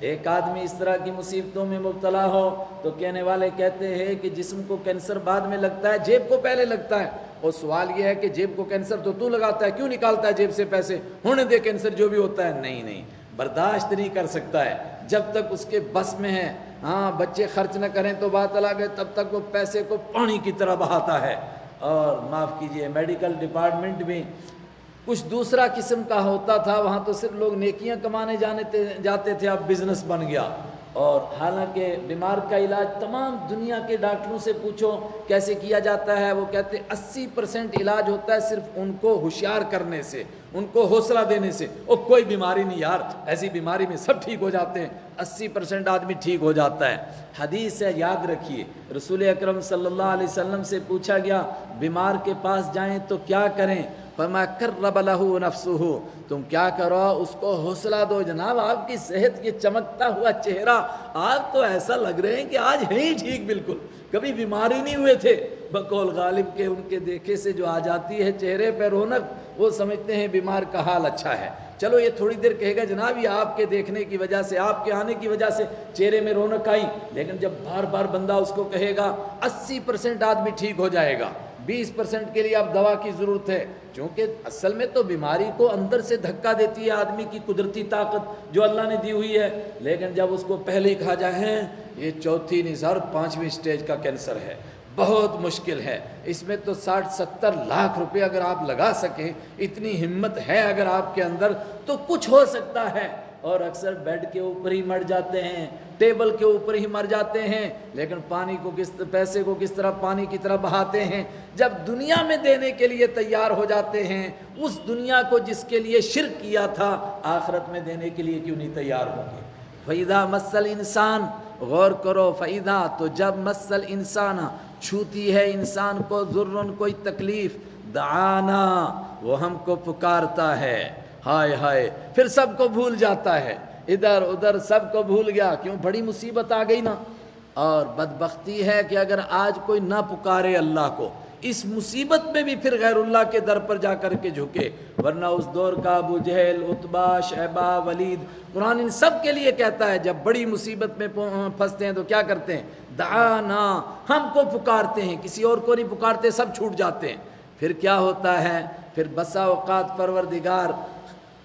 ایک آدمی اس طرح کی مصیبتوں میں مبتلا ہو تو کہنے والے کہتے ہیں کہ جسم کو کینسر بعد میں لگتا ہے، جیب کو پہلے لگتا ہے، اور سوال یہ ہے کہ جیب کو کینسر تو لگاتا ہے، کیوں نکالتا ہے جیب سے پیسے، ہونے دے کینسر جو بھی ہوتا ہے، نہیں برداشت نہیں کر سکتا ہے، جب تک اس کے بس میں ہے ہاں بچے خرچ نہ کریں تو بات الگ ہے، تب تک وہ پیسے کو پانی کی طرح بہاتا ہے۔ اور معاف کیجئے میڈیکل ڈپارٹمنٹ بھی کچھ دوسرا قسم کا ہوتا تھا، وہاں تو صرف لوگ نیکیاں کمانے جاتے تھے، اب بزنس بن گیا۔ اور حالانکہ بیمار کا علاج تمام دنیا کے ڈاکٹروں سے پوچھو کیسے کیا جاتا ہے، وہ کہتے 80% علاج ہوتا ہے صرف ان کو ہوشیار کرنے سے، ان کو حوصلہ دینے سے۔ اور کوئی بیماری نہیں یار، ایسی بیماری میں سب ٹھیک ہو جاتے ہیں، 80% آدمی ٹھیک ہو جاتا ہے۔ حدیث ہے، یاد رکھیے، رسول اکرم صلی اللہ علیہ وسلم سے پوچھا گیا بیمار کے پاس جائیں تو کیا کریں؟ فما کرب لہ نفسہ، تم کیا کرو اس کو حوصلہ دو۔ جناب آپ کی صحت یہ چمکتا ہوا چہرہ، آپ تو ایسا لگ رہے ہیں کہ آج ہے ہی ٹھیک، بالکل کبھی بیماری نہیں ہوئے تھے۔ بقول غالب کے ان کے دیکھے سے جو آ جاتی ہے چہرے پہ رونق، وہ سمجھتے ہیں بیمار کا حال اچھا ہے۔ چلو یہ تھوڑی دیر کہے گا جناب یہ آپ کے دیکھنے کی وجہ سے، آپ کے آنے کی وجہ سے چہرے میں رونق آئی، لیکن جب بار بار بندہ اس کو کہے گا 80% آدمی ٹھیک ہو جائے گا، 20% کے لیے اب دوا کی ضرورت ہے، چونکہ اصل میں تو بیماری کو اندر سے دھکا دیتی ہے آدمی کی قدرتی طاقت جو اللہ نے دی ہوئی ہے۔ لیکن جب اس کو پہلے ہی کہا جائے یہ 4تھی نہیں سر 5ویں سٹیج کا کینسر ہے، بہت مشکل ہے، اس میں تو 60-70 لاکھ روپے اگر آپ لگا سکیں، اتنی ہمت ہے اگر آپ کے اندر تو کچھ ہو سکتا ہے۔ اور اکثر بیڈ کے اوپر ہی مر جاتے ہیں، ٹیبل کے اوپر ہی مر جاتے ہیں، لیکن پیسے کو کس طرح پانی کی طرح بہاتے ہیں۔ جب دنیا میں دینے کے لیے تیار ہو جاتے ہیں، اس دنیا کو جس کے لیے شرک کیا تھا، آخرت میں دینے کے لیے کیوں نہیں تیار ہوں گے؟ فَإِذَا مَسَّ الْإِنسَانَ، غور کرو، فَإِذَا تو جب مَسَّ الْإِنسَانَ چھوتی ہے انسان کو، ضرن کوئی تکلیف، دعانا وہ ہم کو پکارتا ہے، ہائے ہائے، پھر سب کو بھول جاتا ہے، ادھر ادھر سب کو بھول گیا، کیوں؟ بڑی مصیبت آ گئی نا۔ اور بدبختی ہے کہ اگر آج کوئی نہ پکارے اللہ کو، اس مصیبت میں بھی پھر غیر اللہ کے در پر جا کر کے جھکے، ورنہ اس دور کا ابو جہل، عتبہ، شیبہ، ولید، قرآن ان سب کے لیے کہتا ہے جب بڑی مصیبت میں پھنستے ہیں تو کیا کرتے ہیں؟ دعانا، ہم کو پکارتے ہیں، کسی اور کو نہیں پکارتے، سب چھوٹ جاتے ہیں۔ پھر کیا ہوتا ہے؟ پھر بسا اوقات پروردگار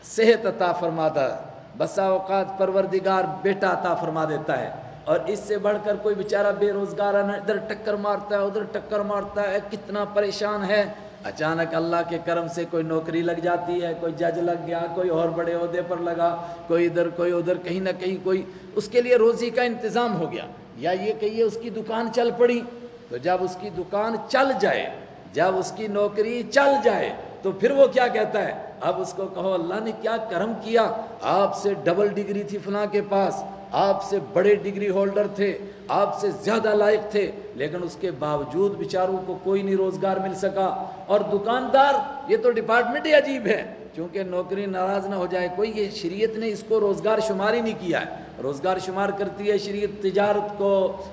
صحت عطا فرماتا ہے، بسا اوقات پروردگار بیٹا عطا فرما دیتا ہے، اور اس سے بڑھ کر کوئی بیچارہ بے روزگار ہے، ادھر ٹکر مارتا ہے ادھر ٹکر مارتا ہے، کتنا پریشان ہے، اچانک اللہ کے کرم سے کوئی نوکری لگ جاتی ہے، کوئی جج لگ گیا، کوئی اور بڑے عہدے پر لگا، کوئی ادھر کوئی ادھر، کہیں نہ کہیں کوئی اس کے لیے روزی کا انتظام ہو گیا، یا یہ کہیے اس کی دکان چل پڑی۔ تو جب اس کی دکان چل جائے، جب اس کی نوکری چل جائے، تو پھر وہ کیا کہتا ہے؟ اب اس کو کہو اللہ نے کیا کرم کیا، آپ سے ڈبل ڈگری تھی فلاں کے پاس، آپ سے بڑے ڈگری ہولڈر تھے، آپ سے زیادہ لائق تھے، لیکن اس کے باوجود بیچاروں کو کوئی نہیں روزگار مل سکا۔ اور دکاندار، یہ تو ڈپارٹمنٹ ہی عجیب ہے، چونکہ نوکری ناراض نہ ہو جائے کوئی، یہ شریعت نے اس کو روزگار شمار ہی نہیں کیا ہے۔ روزگار شمار کرتی ہے شریعت تجارت کو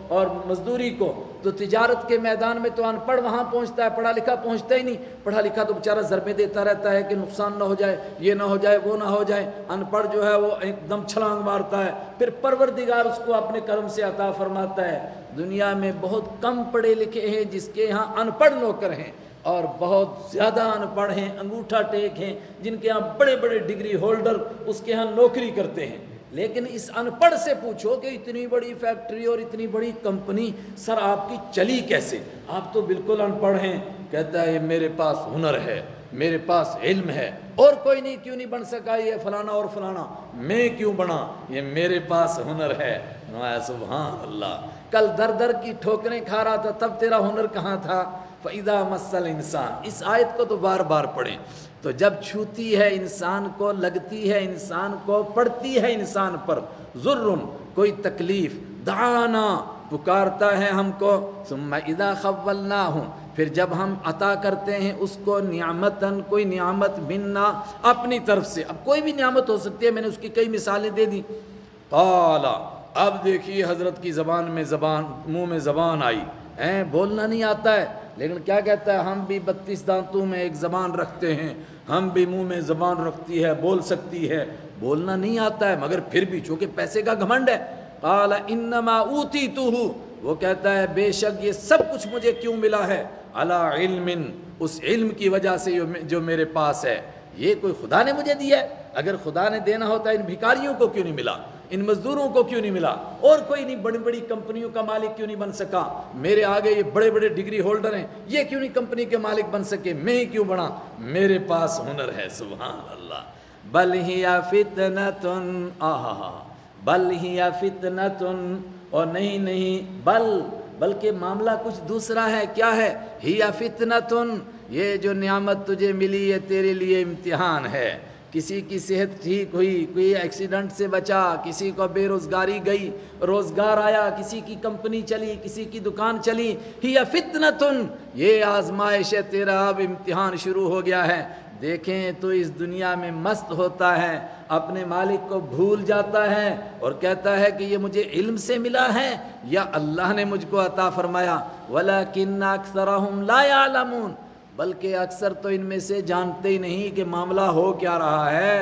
اور مزدوری کو، تو تجارت کے میدان میں تو ان پڑھ وہاں پہنچتا ہے، پڑھا لکھا پہنچتا ہی نہیں، پڑھا لکھا تو بیچارہ ضربے دیتا رہتا ہے کہ نقصان نہ ہو جائے، یہ نہ ہو جائے، وہ نہ ہو جائے، ان پڑھ جو ہے وہ ایک دم چھلانگ مارتا ہے، پھر پروردگار اس کو اپنے کرم سے عطا فرماتا ہے۔ دنیا میں بہت کم پڑھے لکھے ہیں جس کے ہاں ان پڑھ نوکر ہیں، اور بہت زیادہ ان پڑھ ہیں، انگوٹھا ٹیک ہیں جن کے ہاں بڑے بڑے ڈگری ہولڈر اس کے ہاں نوکری کرتے ہیں۔ لیکن اس ان پڑھ سے پوچھو کہ اتنی بڑی فیکٹری اور اتنی بڑی کمپنی سر آپ کی چلی کیسے؟ آپ تو بالکل ان پڑھ ہیں، کہتا ہے یہ میرے پاس ہنر ہے، میرے پاس علم ہے، اور کوئی نہیں کیوں نہیں بن سکا یہ فلانا اور فلانا، میں کیوں بنا؟ یہ میرے پاس ہنر ہے۔ سبحان اللہ، کل در در کی ٹھوکریں کھا رہا تھا تب تیرا ہنر کہاں تھا؟ فَإِذَا مَسَّ الْإِنسَانَ، اس آیت کو تو بار بار پڑھیں۔ تو جب چھوتی ہے انسان کو، لگتی ہے انسان کو، پڑتی ہے انسان پر ضرن کوئی تکلیف، دعانا پکارتا ہے ہم کو، ثم اذا خولناہ پھر جب ہم عطا کرتے ہیں اس کو نعمتن کوئی نعمت منا اپنی طرف سے، اب کوئی بھی نعمت ہو سکتی ہے، میں نے اس کی کئی مثالیں دے دی۔ قال، اب دیکھیے حضرت کی زبان میں منہ میں زبان آئی، بولنا نہیں آتا ہے، لیکن کیا کہتا ہے؟ ہم بھی 32 دانتوں میں ایک زبان رکھتے ہیں، ہم بھی منہ میں زبان رکھتی ہے، بول سکتی ہے، بولنا نہیں آتا ہے، مگر پھر بھی چونکہ پیسے کا گھمنڈ ہے۔ قال انما اوتیتہ، وہ کہتا ہے بے شک یہ سب کچھ مجھے کیوں ملا ہے؟ علی علم، اس علم کی وجہ سے جو میرے پاس ہے، یہ کوئی خدا نے مجھے دیا ہے؟ اگر خدا نے دینا ہوتا ہے ان بھکاریوں کو کیوں نہیں ملا؟ ان مزدوروں کو کیوں نہیں ملا؟ اور کوئی نہیں بڑی بڑی کمپنیوں کا مالک کیوں نہیں بن سکا؟ میرے آگے یہ بڑے بڑے ڈگری ہولڈر ہیں، یہ کیوں نہیں کمپنی کے مالک بن سکے؟ میں ہی کیوں بنا؟ میرے پاس ہنر ہے، سبحان اللہ۔ بل ہی فتنتن، بل ہی فتنتن، اور نہیں بلکہ معاملہ کچھ دوسرا ہے۔ کیا ہے؟ ہی فتنتن، یہ جو نعمت تجھے ملی یہ تیرے لیے امتحان ہے۔ کسی کی صحت ٹھیک ہوئی، کوئی ایکسیڈنٹ سے بچا، کسی کو بے روزگاری گئی، روزگار آیا، کسی کی کمپنی چلی، کسی کی دکان چلی، ہی فتنتن، یہ آزمائش ہے تیرا، اب امتحان شروع ہو گیا ہے۔ دیکھیں تو اس دنیا میں مست ہوتا ہے، اپنے مالک کو بھول جاتا ہے اور کہتا ہے کہ یہ مجھے علم سے ملا ہے یا اللہ نے مجھ کو عطا فرمایا۔ وَلَكِنَّ أَكْثَرَهُمْ لَا يَعْلَمُونَ، بلکہ اکثر تو ان میں سے جانتے ہی نہیں کہ معاملہ ہو کیا رہا ہے۔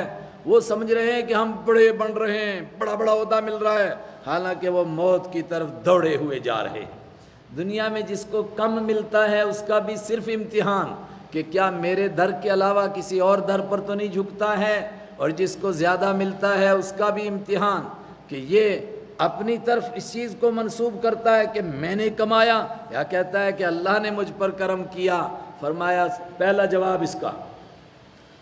وہ سمجھ رہے ہیں کہ ہم بڑے بن رہے ہیں، بڑا بڑا عہدہ مل رہا ہے، حالانکہ وہ موت کی طرف دوڑے ہوئے جا رہے ہیں۔ دنیا میں جس کو کم ملتا ہے اس کا بھی صرف امتحان کہ کیا میرے در کے علاوہ کسی اور در پر تو نہیں جھکتا ہے، اور جس کو زیادہ ملتا ہے اس کا بھی امتحان کہ یہ اپنی طرف اس چیز کو منسوب کرتا ہے کہ میں نے کمایا، یا کہتا ہے کہ اللہ نے مجھ پر کرم کیا۔ فرمایا پہلا جواب اس کا،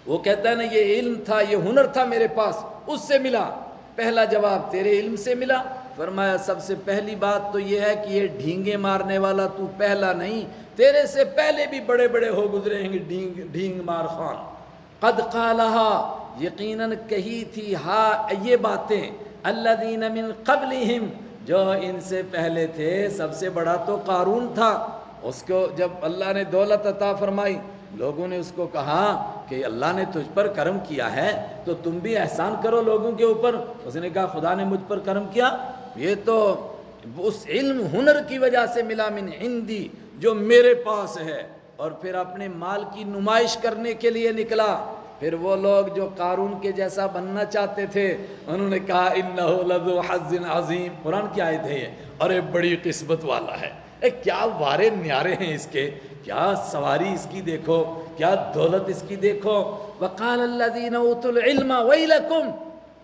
وہ کہتا ہے نا یہ علم تھا، یہ ہنر تھا میرے پاس، اس سے ملا۔ پہلا جواب تیرے علم سے ملا۔ فرمایا سب سے پہلی بات تو یہ ہے کہ یہ ڈھینگے مارنے والا تو پہلا نہیں، تیرے سے پہلے بھی بڑے بڑے ہو گزرے ہیں ڈھینگ مار خان۔ قد قالہا، یقیناً کہی تھی، ہاں یہ باتیں، الذین من قبلہم، جو ان سے پہلے تھے۔ سب سے بڑا تو قارون تھا، اس کو جب اللہ نے دولت عطا فرمائی، لوگوں نے اس کو کہا کہ اللہ نے تجھ پر کرم کیا ہے تو تم بھی احسان کرو لوگوں کے اوپر۔ اس نے کہا خدا نے مجھ پر کرم کیا، یہ تو اس علم ہنر کی وجہ سے ملا، من عندی، جو میرے پاس ہے۔ اور پھر اپنے مال کی نمائش کرنے کے لیے نکلا۔ پھر وہ لوگ جو قارون کے جیسا بننا چاہتے تھے انہوں نے کہا انہ لذو حظ عظیم، قرآن کی آیت ہے یہ، ارے بڑی قسمت والا ہے، کیا وارے نیارے ہیں اس کے، کیا سواری اس کی دیکھو، کیا دولت اس کی دیکھو۔ وقال الذین اوتوا العلم ویلکم،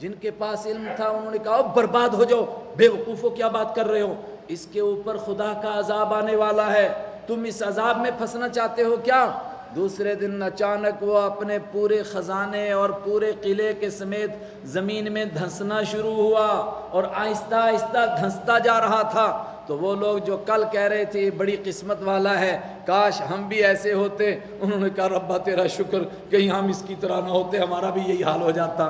جن کے پاس علم تھا انہوں نے کہا برباد ہو جاؤ، بے وقوفو کیا بات کر رہے ہو، اس کے اوپر خدا کا عذاب آنے والا ہے، تم اس عذاب میں پھنسنا چاہتے ہو کیا؟ دوسرے دن اچانک وہ اپنے پورے خزانے اور پورے قلعے کے سمیت زمین میں دھنسنا شروع ہوا، اور آہستہ آہستہ دھنستا جا رہا تھا۔ تو وہ لوگ جو کل کہہ رہے تھے بڑی قسمت والا ہے، کاش ہم بھی ایسے ہوتے، انہوں نے کہا ربا تیرا شکر کہیں ہم اس کی طرح نہ ہوتے، ہمارا بھی یہی حال ہو جاتا۔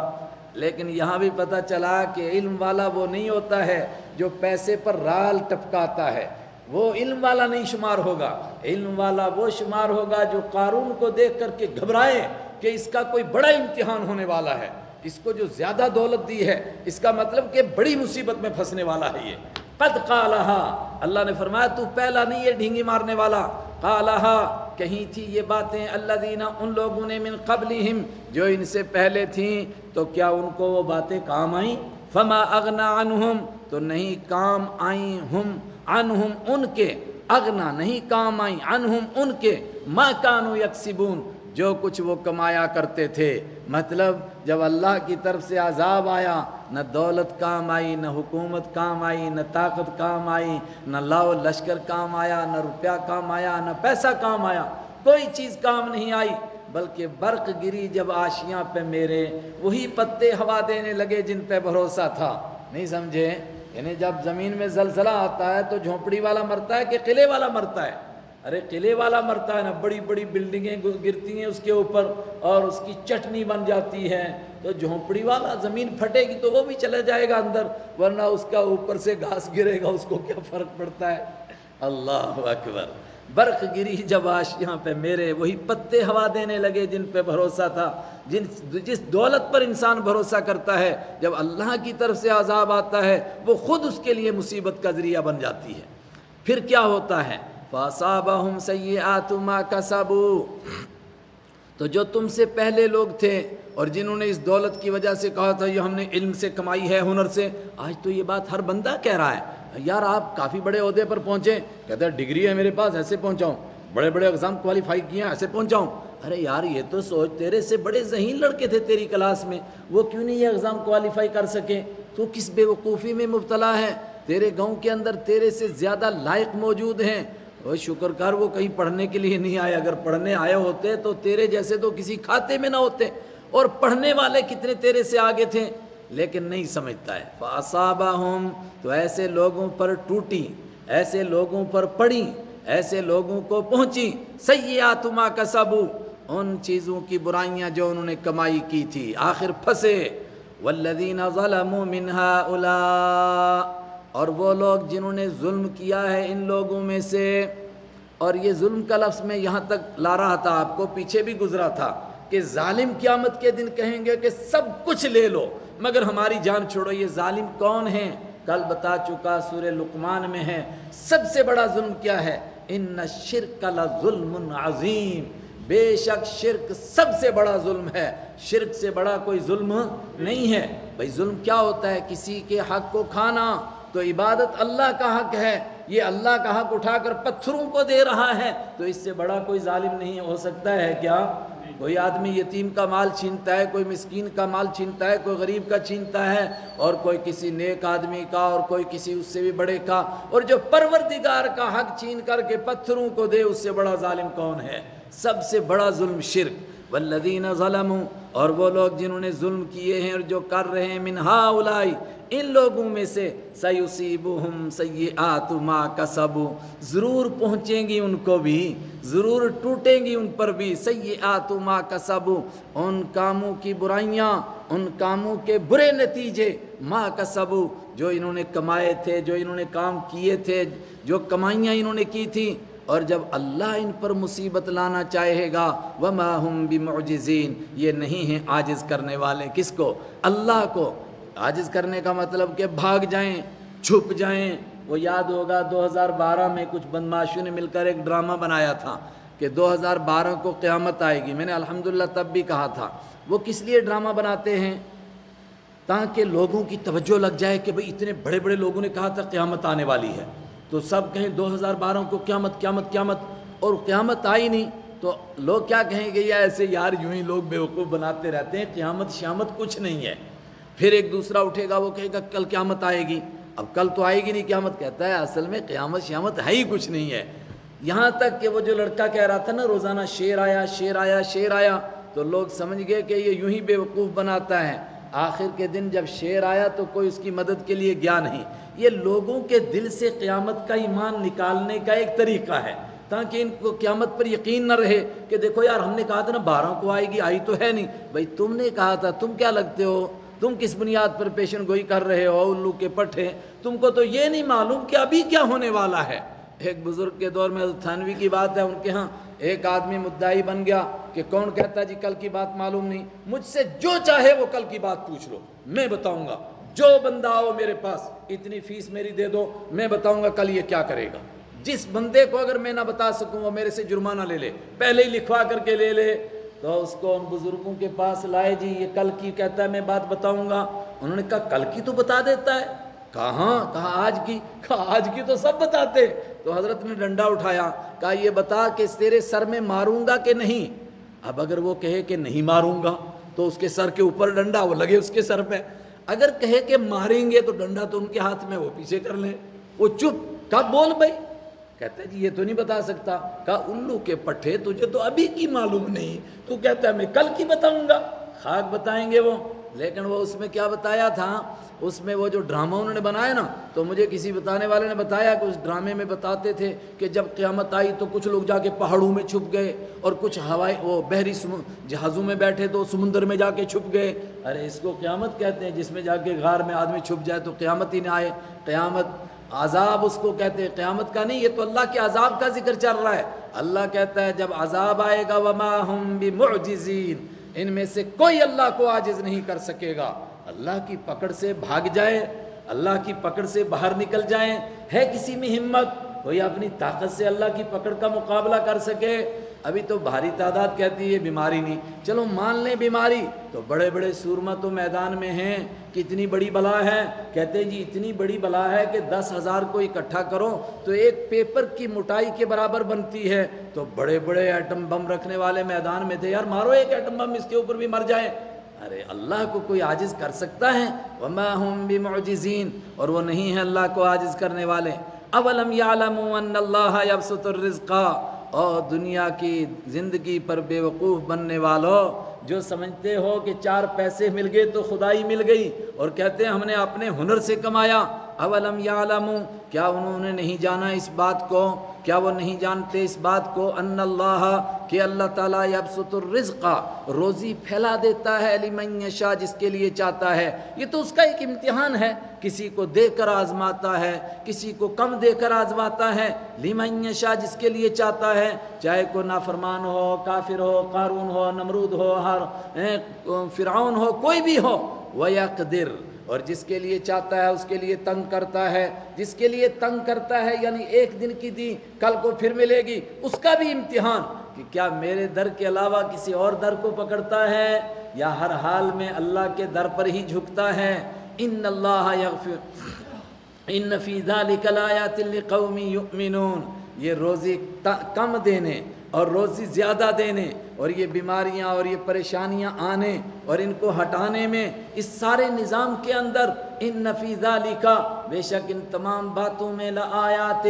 لیکن یہاں بھی پتہ چلا کہ علم والا وہ نہیں ہوتا ہے جو پیسے پر رال ٹپکاتا ہے، وہ علم والا نہیں شمار ہوگا۔ علم والا وہ شمار ہوگا جو قارون کو دیکھ کر کے گھبرائے کہ اس کا کوئی بڑا امتحان ہونے والا ہے، اس کو جو زیادہ دولت دی ہے اس کا مطلب کہ بڑی مصیبت میں پھنسنے والا ہے یہ۔ قد قالہا، اللہ نے فرمایا تو پہلا نہیں ہے ڈھینگی مارنے والا، قالہا، کہیں تھی یہ باتیں، الذین، ان لوگوں نے، من قبلہم، جو ان سے پہلے تھیں، تو کیا ان کو وہ باتیں کام آئیں؟ فما اغنا عنہم، تو نہیں کام آئیں، ہم عنہم، ان کے، اغنا نہیں کام آئیں، عنہم ان کے، ما کانوا یکسبون، جو کچھ وہ کمایا کرتے تھے۔ مطلب جب اللہ کی طرف سے عذاب آیا، نہ دولت کام آئی، نہ حکومت کام آئی، نہ طاقت کام آئی، نہ لاؤ لشکر کام آیا، نہ روپیہ کام آیا، نہ پیسہ کام آیا، کوئی چیز کام نہیں آئی، بلکہ برق گری جب آشیاں پہ میرے، وہی پتے ہوا دینے لگے جن پہ بھروسہ تھا۔ نہیں سمجھے؟ یعنی جب زمین میں زلزلہ آتا ہے تو جھونپڑی والا مرتا ہے کہ قلعے والا مرتا ہے؟ ارے قلعے والا مرتا ہے نا، بڑی بڑی بلڈنگیں گرتی ہیں اس کے اوپر اور اس کی چٹنی بن جاتی ہے، تو جھونپڑی والا زمین پھٹے گی تو وہ بھی چلا جائے گا اندر، ورنہ اس کا اوپر سے گھاس گرے گا اس کو کیا فرق پڑتا ہے۔ اللہ اکبر۔ برق گری جب آشیاں پہ میرے، وہی پتے ہوا دینے لگے جن پہ بھروسہ تھا۔ جس دولت پر انسان بھروسہ کرتا ہے، جب اللہ کی طرف سے عذاب آتا ہے وہ خود اس کے لیے مصیبت کا ذریعہ بن جاتی ہے۔ پھر کیا ہوتا ہے؟ فَأَصَابَهُمْ سَيِّئَاتُ مَا كَسَبُوا، تو جو تم سے پہلے لوگ تھے اور جنہوں نے اس دولت کی وجہ سے کہا تھا یہ ہم نے علم سے کمائی ہے، ہنر سے، آج تو یہ بات ہر بندہ کہہ رہا ہے، یار آپ کافی بڑے عہدے پر پہنچے، کہتا ہے ڈگری ہے میرے پاس ایسے پہنچا ہوں، بڑے بڑے اگزام کوالیفائی کیے ہیں ایسے پہنچا ہوں، ارے یار یہ تو سوچ، تیرے سے بڑے ذہین لڑکے تھے تیری کلاس میں، وہ کیوں نہیں یہ ایگزام کوالیفائی کر سکے؟ تو کس بے وقوفی میں مبتلا ہے؟ تیرے گاؤں کے اندر تیرے سے زیادہ لائق موجود ہیں، وہ شکر کر وہ کہیں پڑھنے کے لیے نہیں آئے، اگر پڑھنے آئے ہوتے تو تیرے جیسے تو کسی کھاتے میں نہ ہوتے، اور پڑھنے والے کتنے تیرے سے آگے تھے، لیکن نہیں سمجھتا ہے۔ فَأَصَابَهُمْ، تو ایسے لوگوں پر ٹوٹی، ایسے لوگوں پر پڑی، ایسے لوگوں کو پہنچی سیئات ما کسبوا، ان چیزوں کی برائیاں جو انہوں نے کمائی کی تھی، آخر پھنسے۔ والذین ظلموا من هؤلاء، اور وہ لوگ جنہوں نے ظلم کیا ہے ان لوگوں میں سے، اور یہ ظلم کا لفظ میں یہاں تک لا رہا تھا، آپ کو پیچھے بھی گزرا تھا کہ ظالم قیامت کے دن کہیں گے کہ سب کچھ لے لو مگر ہماری جان چھوڑو۔ یہ ظالم کون ہیں؟ کل بتا چکا، سورہ لقمان میں ہے۔ سب سے بڑا ظلم کیا ہے؟ ان الشرک لظلم عظیم، بے شک شرک سب سے بڑا ظلم ہے، شرک سے بڑا کوئی ظلم نہیں ہے۔ بھئی ظلم کیا ہوتا ہے؟ کسی کے حق کو کھانا، تو عبادت اللہ کا حق ہے، یہ اللہ کا حق اٹھا کر پتھروں کو دے رہا ہے، تو اس سے بڑا کوئی ظالم نہیں ہو سکتا ہے کیا؟ کوئی آدمی یتیم کا مال چھینتا ہے، کوئی مسکین کا مال چھینتا ہے، کوئی غریب کا چھینتا ہے، اور کوئی کسی نیک آدمی کا، اور کوئی کسی اس سے بھی بڑے کا، اور جو پروردگار کا حق چھین کر کے پتھروں کو دے، اس سے بڑا ظالم کون ہے؟ سب سے بڑا ظلم شرک۔ والذین ظلموا، اور وہ لوگ جنہوں نے ظلم کیے ہیں اور جو کر رہے ہیں، من ہؤلاء، ان لوگوں میں سے، سیصیبہم سیئات ما کسبوا، ضرور پہنچیں گی ان کو بھی، ضرور ٹوٹیں گی ان پر بھی، سیئات ما کسبوا، ان کاموں کی برائیاں، ان کاموں کے برے نتیجے، ما کسبوا، جو انہوں نے کمائے تھے، جو انہوں نے کام کیے تھے، جو کمائیاں انہوں نے کی تھی۔ اور جب اللہ ان پر مصیبت لانا چاہے گا، وما ہم بمعجزین، یہ نہیں ہیں عاجز کرنے والے۔ کس کو؟ اللہ کو۔ عاجز کرنے کا مطلب کہ بھاگ جائیں، چھپ جائیں۔ وہ یاد ہوگا 2012 میں کچھ بدماشوں نے مل کر ایک ڈرامہ بنایا تھا کہ 2012 کو قیامت آئے گی۔ میں نے الحمدللہ تب بھی کہا تھا، وہ کس لیے ڈرامہ بناتے ہیں؟ تاکہ لوگوں کی توجہ لگ جائے کہ بھئی اتنے بڑے بڑے لوگوں نے کہا تھا قیامت آنے والی ہے، تو سب کہیں 2012 کو قیامت قیامت قیامت، اور قیامت آئی نہیں، تو لوگ کیا کہیں گے؟ یہ ایسے یار یوں ہی لوگ بیوقوف بناتے رہتے ہیں، قیامت شیامت کچھ نہیں ہے۔ پھر ایک دوسرا اٹھے گا، وہ کہے گا کل قیامت آئے گی۔ اب کل تو آئے گی نہیں قیامت، کہتا ہے اصل میں قیامت شیامت ہے ہی کچھ نہیں ہے۔ یہاں تک کہ وہ جو لڑکا کہہ رہا تھا نا روزانہ شیر آیا شیر آیا شیر آیا، تو لوگ سمجھ گئے کہ یہ یوں ہی بیوقوف بناتا ہے۔ آخر کے دن جب شیر آیا تو کوئی اس کی مدد کے لیے گیا نہیں۔ یہ لوگوں کے دل سے قیامت کا ایمان نکالنے کا ایک طریقہ ہے، تاکہ ان کو قیامت پر یقین نہ رہے کہ دیکھو یار ہم نے کہا تھا نا 12 کو آئے گی، آئی تو ہے نہیں۔ بھائی تم نے کہا تھا، تم کیا لگتے ہو؟ تم کس بنیاد پر پیشن گوئی کر رہے ہو الو کے پٹھے؟ تم کو تو یہ نہیں معلوم کہ ابھی کیا ہونے والا ہے۔ ایک بزرگ کے دور میں تھانوی کی بات ہے، ان کے ہاں ایک آدمی مدعی بن گیا کہ کون کہتا ہے جی کل کی بات معلوم نہیں، مجھ سے جو چاہے وہ کل کی بات پوچھ لو، میں بتاؤں گا۔ جو بندہ آؤ میرے پاس، اتنی فیس میری دے دو، میں بتاؤں گا کل یہ کیا کرے گا۔ جس بندے کو اگر میں نہ بتا سکوں وہ میرے سے جرمانہ لے لے، پہلے ہی لکھوا کر کے لے لے۔ تو اس کو ان بزرگوں کے پاس لائے، جی یہ کل کی کہتا ہے میں بات بتاؤں گا۔ انہوں نے کہا کل کی تو بتا دیتا ہے۔ کہاں؟ کہا آج کی۔ کہا آج کی تو سب بتاتے۔ تو حضرت نے ڈنڈا اٹھایا، کہا یہ بتا کہ تیرے سر میں ماروں گا کہ نہیں؟ اب اگر وہ کہے کہ نہیں ماروں گا تو اس کے سر کے اوپر ڈنڈا وہ لگے اس کے سر پہ، اگر کہے کہ ماریں گے تو ڈنڈا تو ان کے ہاتھ میں، وہ پیچھے کر لیں۔ وہ چپ۔ کہا بول بھائی۔ کہتا ہے جی یہ تو نہیں بتا سکتا۔ کہا الو کے پٹھے تجھے تو ابھی کی معلوم نہیں، تو کہتا ہے میں کل کی بتاؤں گا۔ خاک بتائیں گے وہ، لیکن وہ اس میں کیا بتایا تھا؟ اس میں وہ جو ڈرامہ انہوں نے بنایا نا، تو مجھے کسی بتانے والے نے بتایا کہ اس ڈرامے میں بتاتے تھے کہ جب قیامت آئی تو کچھ لوگ جا کے پہاڑوں میں چھپ گئے، اور کچھ ہوائی وہ بحری جہازوں میں بیٹھے تو سمندر میں جا کے چھپ گئے۔ ارے اس کو قیامت کہتے ہیں، جس میں جا کے غار میں آدمی چھپ جائے تو قیامت ہی نہ آئے۔ قیامت عذاب اس کو کہتے ہیں، قیامت کا نہیں۔ یہ تو اللہ کے عذاب کا ذکر چل رہا ہے۔ اللہ کہتا ہے جب عذاب آئے گا وما ہم بمعجزین، ان میں سے کوئی اللہ کو عاجز نہیں کر سکے گا۔ اللہ کی پکڑ سے بھاگ جائے، اللہ کی پکڑ سے باہر نکل جائیں، ہے کسی میں ہمت کوئی اپنی طاقت سے اللہ کی پکڑ کا مقابلہ کر سکے؟ ابھی تو بھاری تعداد کہتی ہے بیماری نہیں، چلو مان لیں بیماری، تو بڑے بڑے سورما تو میدان میں ہیں، کتنی بڑی بلا ہے، کہتے ہیں جی اتنی بڑی بلا ہے کہ 10,000 کو اکٹھا کرو تو ایک پیپر کی موٹائی کے برابر بنتی ہے، تو بڑے بڑے ایٹم بم رکھنے والے میدان میں تھے، یار مارو ایک ایٹم بم اس کے اوپر بھی مر جائے، ارے اللہ کو کوئی عاجز کر سکتا ہے؟ وما هم بمعجزین، اور وہ نہیں ہے اللہ کو عاجز کرنے والے۔ اولم یعلموا ان اللہ یبسط الرزق، اور دنیا کی زندگی پر بے وقوف بننے والوں، جو سمجھتے ہو کہ 4 پیسے مل گئے تو خدائی مل گئی، اور کہتے ہیں ہم نے اپنے ہنر سے کمایا، اولم یعلموا، کیا انہوں نے نہیں جانا اس بات کو، کیا وہ نہیں جانتے اس بات کو، ان اللہ، کہ اللہ تعالیٰ یبسط الرزق، روزی پھیلا دیتا ہے، لمن یشاء، جس کے لیے چاہتا ہے، یہ تو اس کا ایک امتحان ہے، کسی کو دے کر آزماتا ہے، کسی کو کم دے کر آزماتا ہے، لمن یشاء، جس کے لیے چاہتا ہے، چاہے کوئی نافرمان ہو، کافر ہو، قارون ہو، نمرود ہو، فرعون ہو، کوئی بھی ہو، وَيَقْدِرْ، اور جس کے لیے چاہتا ہے اس کے لیے تنگ کرتا ہے، جس کے لیے تنگ کرتا ہے یعنی ایک دن کی دی کل کو پھر ملے گی، اس کا بھی امتحان کہ کیا میرے در کے علاوہ کسی اور در کو پکڑتا ہے یا ہر حال میں اللہ کے در پر ہی جھکتا ہے۔ ان اللہ یغفر ان فی ذلک لآیات لقوم یؤمنون، یہ روزی کم دینے اور روزی زیادہ دینے اور یہ بیماریاں اور یہ پریشانیاں آنے اور ان کو ہٹانے میں، اس سارے نظام کے اندر، ان فی ذالک، بے شک ان تمام باتوں میں، لآیات،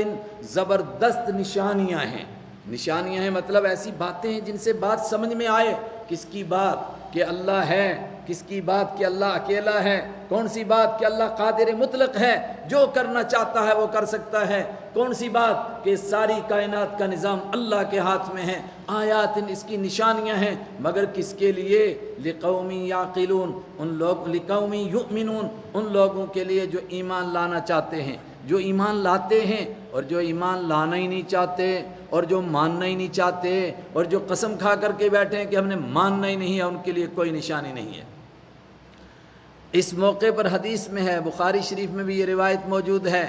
زبردست نشانیاں ہیں۔ نشانیاں ہیں مطلب ایسی باتیں ہیں جن سے بات سمجھ میں آئے، کس کی بات کہ اللہ ہے، کس کی بات کہ اللہ اکیلا ہے، کون سی بات کہ اللہ قادر مطلق ہے، جو کرنا چاہتا ہے وہ کر سکتا ہے، کون سی بات کہ ساری کائنات کا نظام اللہ کے ہاتھ میں ہے، آیات، اس کی نشانیاں ہیں، مگر کس کے لیے، لقوم یعقلون، ان لوگ، لقوم یؤمنون، ان لوگوں کے لیے جو ایمان لانا چاہتے ہیں، جو ایمان لاتے ہیں، اور جو ایمان لانا ہی نہیں چاہتے اور جو ماننا ہی نہیں چاہتے اور جو قسم کھا کر کے بیٹھے ہیں کہ ہم نے ماننا ہی نہیں ہے، ان کے لیے کوئی نشانی نہیں ہے۔ اس موقع پر حدیث میں ہے، بخاری شریف میں بھی یہ روایت موجود ہے،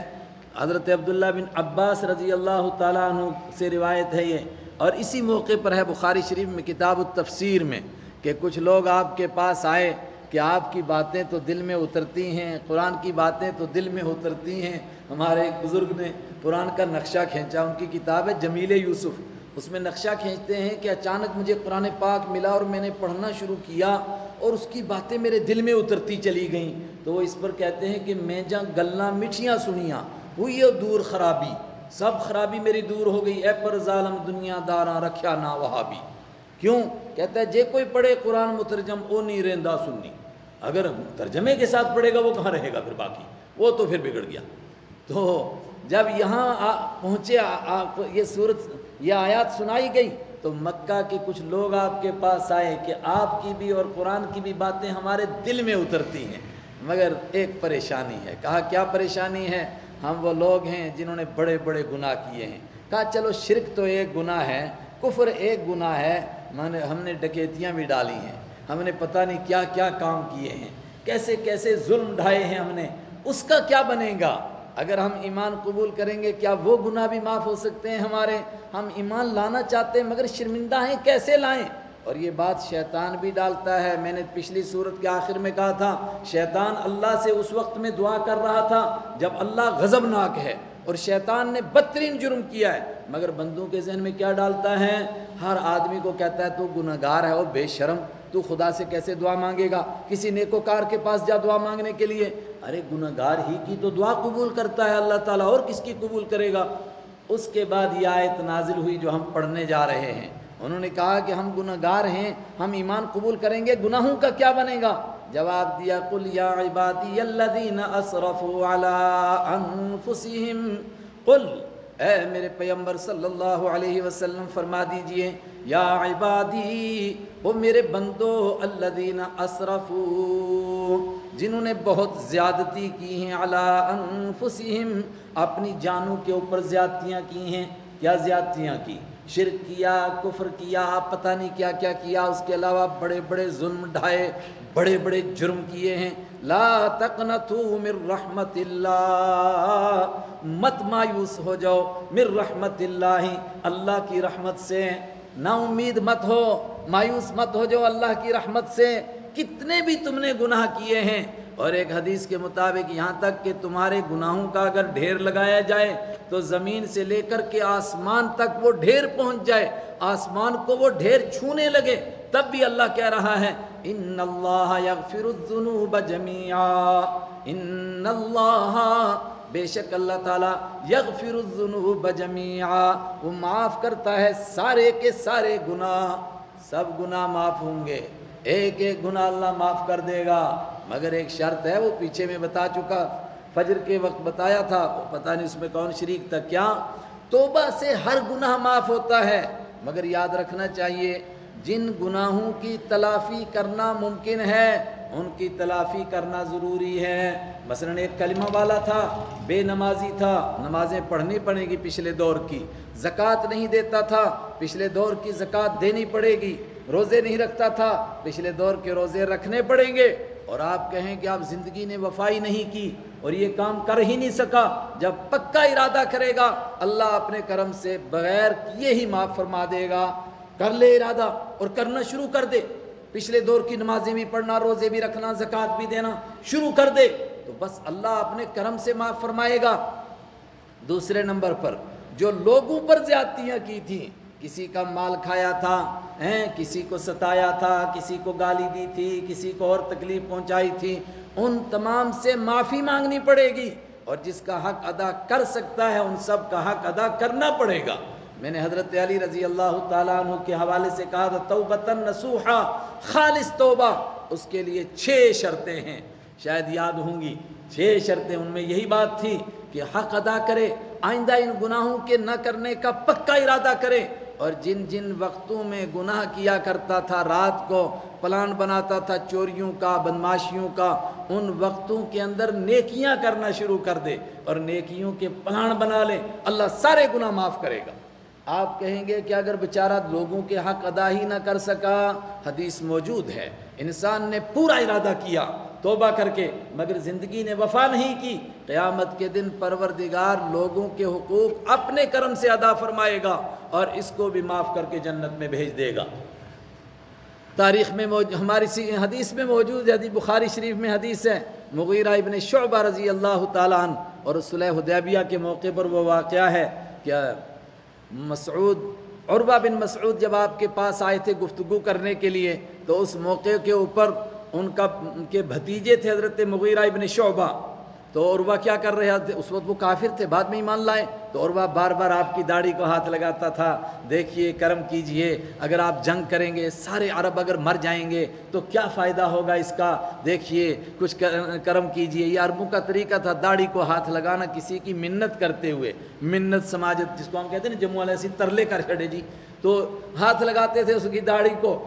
حضرت عبداللہ بن عباس رضی اللہ تعالیٰ عنہ سے روایت ہے یہ، اور اسی موقع پر ہے بخاری شریف میں کتاب التفسیر میں کہ کچھ لوگ آپ کے پاس آئے کہ آپ کی باتیں تو دل میں اترتی ہیں، قرآن کی باتیں تو دل میں اترتی ہیں۔ ہمارے ایک بزرگ نے قرآن کا نقشہ کھینچا، ان کی کتاب ہے جمیل یوسف، اس میں نقشہ کھینچتے ہیں کہ اچانک مجھے قرآن پاک ملا اور میں نے پڑھنا شروع کیا اور اس کی باتیں میرے دل میں اترتی چلی گئیں، تو وہ اس پر کہتے ہیں کہ میں جہاں گلاں میٹھیاں سنیاں ہوئی دور خرابی، سب خرابی میری دور ہو گئی، اے پر ظالم دنیا داراں رکھیا نہ وہابی۔ کیوں؟ کہتا ہے جے کوئی پڑھے قرآن مترجم او نہیں رہندا سننی، اگر ترجمے کے ساتھ پڑھے گا وہ کہاں رہے گا پھر باقی، وہ تو پھر بگڑ گیا۔ تو جب یہاں پہنچے، آپ یہ صورت، یہ آیات سنائی گئی تو مکہ کے کچھ لوگ آپ کے پاس آئے کہ آپ کی بھی اور قرآن کی بھی باتیں ہمارے دل میں اترتی ہیں، مگر ایک پریشانی ہے۔ کہا کیا پریشانی ہے؟ ہم وہ لوگ ہیں جنہوں نے بڑے بڑے گناہ کیے ہیں۔ کہا چلو شرک تو ایک گناہ ہے، کفر ایک گناہ ہے، ہم نے ڈکیتیاں بھی ڈالی ہیں، ہم نے پتہ نہیں کیا کیا کام کیے ہیں، کیسے کیسے ظلم ڈھائے ہیں ہم نے، اس کا کیا بنے گا؟ اگر ہم ایمان قبول کریں گے کیا وہ گناہ بھی معاف ہو سکتے ہیں ہمارے؟ ہم ایمان لانا چاہتے ہیں مگر شرمندہ ہیں، کیسے لائیں؟ اور یہ بات شیطان بھی ڈالتا ہے۔ میں نے پچھلی صورت کے آخر میں کہا تھا، شیطان اللہ سے اس وقت میں دعا کر رہا تھا جب اللہ غضبناک ہے اور شیطان نے بدترین جرم کیا ہے، مگر بندوں کے ذہن میں کیا ڈالتا ہے؟ ہر آدمی کو کہتا ہے تو گناہگار ہے، اور بے شرم، تو خدا سے کیسے دعا مانگے گا؟ کسی نیکوکار کے پاس جا دعا مانگنے کے لیے، ارے گناہگار ہی کی تو دعا قبول کرتا ہے اللہ تعالیٰ، اور کس کی قبول کرے گا؟ اس کے بعد یہ آیت نازل ہوئی جو ہم پڑھنے جا رہے ہیں۔ انہوں نے کہا کہ ہم گناہگار ہیں، ہم ایمان قبول کریں گے، گناہوں کا کیا بنے گا؟ جواب دیا، قل یا عبادی الذین اسرفوا علی انفسہم، قل، اے میرے پیغمبر صلی اللہ علیہ وسلم فرما دیجئے، یا عبادی، وہ میرے بندو، الذین اسرفوا، جنہوں نے بہت زیادتی کی ہیں، علی انفسہم، اپنی جانوں کے اوپر زیادتیاں کی ہیں۔ کیا زیادتیاں کی؟ شرک کیا، کفر کیا، پتہ نہیں کیا کیا کیا، اس کے علاوہ بڑے بڑے ظلم ڈھائے، بڑے بڑے جرم کیے ہیں۔ لا تقنطوا من رحمت اللہ، مت مایوس ہو جاؤ، من رحمت اللہ، اللہ کی رحمت سے، نا امید مت ہو، مایوس مت ہو جو اللہ کی رحمت سے، کتنے بھی تم نے گناہ کیے ہیں، اور ایک حدیث کے مطابق یہاں تک کہ تمہارے گناہوں کا اگر ڈھیر لگایا جائے تو زمین سے لے کر کے آسمان تک وہ ڈھیر پہنچ جائے، آسمان کو وہ ڈھیر چھونے لگے، تب بھی اللہ کہہ رہا ہے ان اللہ یغفر الذنوب جميعا، ان اللہ، بے شک اللہ تعالیٰ، یغفر الذنوب جميعا، وہ معاف کرتا ہے سارے کے سارے گناہ، سب گناہ معاف ہوں گے، ایک ایک گناہ اللہ معاف کر دے گا، مگر ایک شرط ہے، وہ پیچھے میں بتا چکا، فجر کے وقت بتایا تھا، پتہ نہیں اس میں کون شریک تھا کیا، توبہ سے ہر گناہ معاف ہوتا ہے، مگر یاد رکھنا چاہیے جن گناہوں کی تلافی کرنا ممکن ہے ان کی تلافی کرنا ضروری ہے۔ مثلا ایک کلمہ والا تھا، بے نمازی تھا، نمازیں پڑھنی پڑے گی پچھلے دور کی، زکوٰۃ نہیں دیتا تھا، پچھلے دور کی زکوٰۃ دینی پڑے گی، روزے نہیں رکھتا تھا، پچھلے دور کے روزے رکھنے پڑیں گے، اور آپ کہیں کہ آپ زندگی نے وفائی نہیں کی اور یہ کام کر ہی نہیں سکا، جب پکا ارادہ کرے گا اللہ اپنے کرم سے بغیر کیے ہی معاف فرما دے گا، کر لے ارادہ اور کرنا شروع کر دے، پچھلے دور کی نمازیں بھی پڑھنا، روزے بھی رکھنا، زکوٰۃ بھی دینا شروع کر دے تو بس اللہ اپنے کرم سے معاف فرمائے گا۔ دوسرے نمبر پر جو لوگوں پر زیادتیاں کی تھیں، کسی کا مال کھایا تھا، کسی کو ستایا تھا، کسی کو گالی دی تھی، کسی کو اور تکلیف پہنچائی تھی، ان تمام سے معافی مانگنی پڑے گی، اور جس کا حق ادا کر سکتا ہے ان سب کا حق ادا کرنا پڑے گا۔ میں نے حضرت علی رضی اللہ تعالیٰ عنہ کے حوالے سے کہا تھا توبۃ نصوحا، خالص توبہ، اس کے لیے 6 شرطیں ہیں، شاید یاد ہوں گی 6 شرطیں، ان میں یہی بات تھی کہ حق ادا کرے، آئندہ ان گناہوں کے نہ کرنے کا پکا ارادہ کرے، اور جن جن وقتوں میں گناہ کیا کرتا تھا، رات کو پلان بناتا تھا چوریوں کا، بدماشیوں کا، ان وقتوں کے اندر نیکیاں کرنا شروع کر دے اور نیکیوں کے پلان بنا لے، اللہ سارے گناہ معاف کرے گا۔ آپ کہیں گے کہ اگر بیچارہ لوگوں کے حق ادا ہی نہ کر سکا، حدیث موجود ہے، انسان نے پورا ارادہ کیا توبہ کر کے مگر زندگی نے وفا نہیں کی، قیامت کے دن پروردگار لوگوں کے حقوق اپنے کرم سے ادا فرمائے گا اور اس کو بھی معاف کر کے جنت میں بھیج دے گا۔ تاریخ میں ہماری حدیث میں موجود ہے، حدیث بخاری شریف میں حدیث ہے، مغیرہ ابن شعبہ رضی اللہ تعالیٰ عنہ، اور صلح حدیبیہ کے موقع پر وہ واقعہ ہے کہ عروہ بن مسعود جب آپ کے پاس آئے تھے گفتگو کرنے کے لیے، تو اس موقع کے اوپر ان کے بھتیجے تھے حضرت مغیرہ ابن شعبہ، تو عروہ کیا کر رہے تھے، اس وقت وہ کافر تھے، بعد میں ایمان لائے، تو عروہ بار بار آپ کی داڑھی کو ہاتھ لگاتا تھا، دیکھیے کرم کیجئے، اگر آپ جنگ کریں گے، سارے عرب اگر مر جائیں گے تو کیا فائدہ ہوگا اس کا، دیکھیے کچھ کرم کیجئے۔ یہ عربوں کا طریقہ تھا داڑھی کو ہاتھ لگانا کسی کی منت کرتے ہوئے، منت سماجت جس کو ہم کہتے ہیں نا، جموں والے ایسی ترلے کر چھڑے جی، تو ہاتھ لگاتے تھے اس کی داڑھی کو،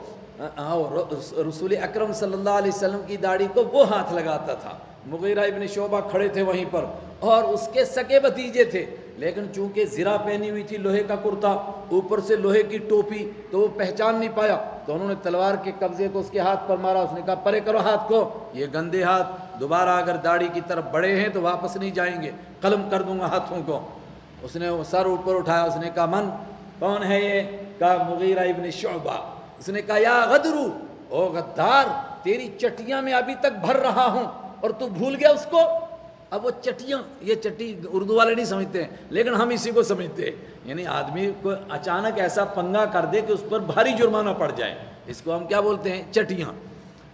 رسول اکرم صلی اللہ علیہ وسلم کی داڑھی کو وہ ہاتھ لگاتا تھا۔ مغیرہ ابن شعبہ کھڑے تھے وہیں پر، اور اس کے سگے بھتیجے تھے، لیکن چونکہ زرہ پہنی ہوئی تھی لوہے کا کرتا، اوپر سے لوہے کی ٹوپی، تو وہ پہچان نہیں پایا، تو انہوں نے تلوار کے قبضے کو اس کے ہاتھ پر مارا، اس نے کہا پرے کرو ہاتھ کو، یہ گندے ہاتھ دوبارہ اگر داڑھی کی طرف بڑھے ہیں تو واپس نہیں جائیں گے، قلم کر دوں گا ہاتھوں کو۔ اس نے سر اوپر اٹھایا، اس نے کہا من، کون ہے یہ؟ کہا مغیرہ ابن شعبہ۔ اس نے کہا یا غدرو، او غدار، تیری چٹیاں میں ابھی تک بھر رہا ہوں اور تو بھول گیا اس کو۔ اب وہ چٹیاں، یہ چٹی اردو والے نہیں سمجھتے ہیں لیکن ہم اسی کو سمجھتے ہیں، یعنی آدمی کو اچانک ایسا پنگا کر دے کہ اس پر بھاری جرمانہ پڑ جائے، اس کو ہم کیا بولتے ہیں؟ چٹیاں۔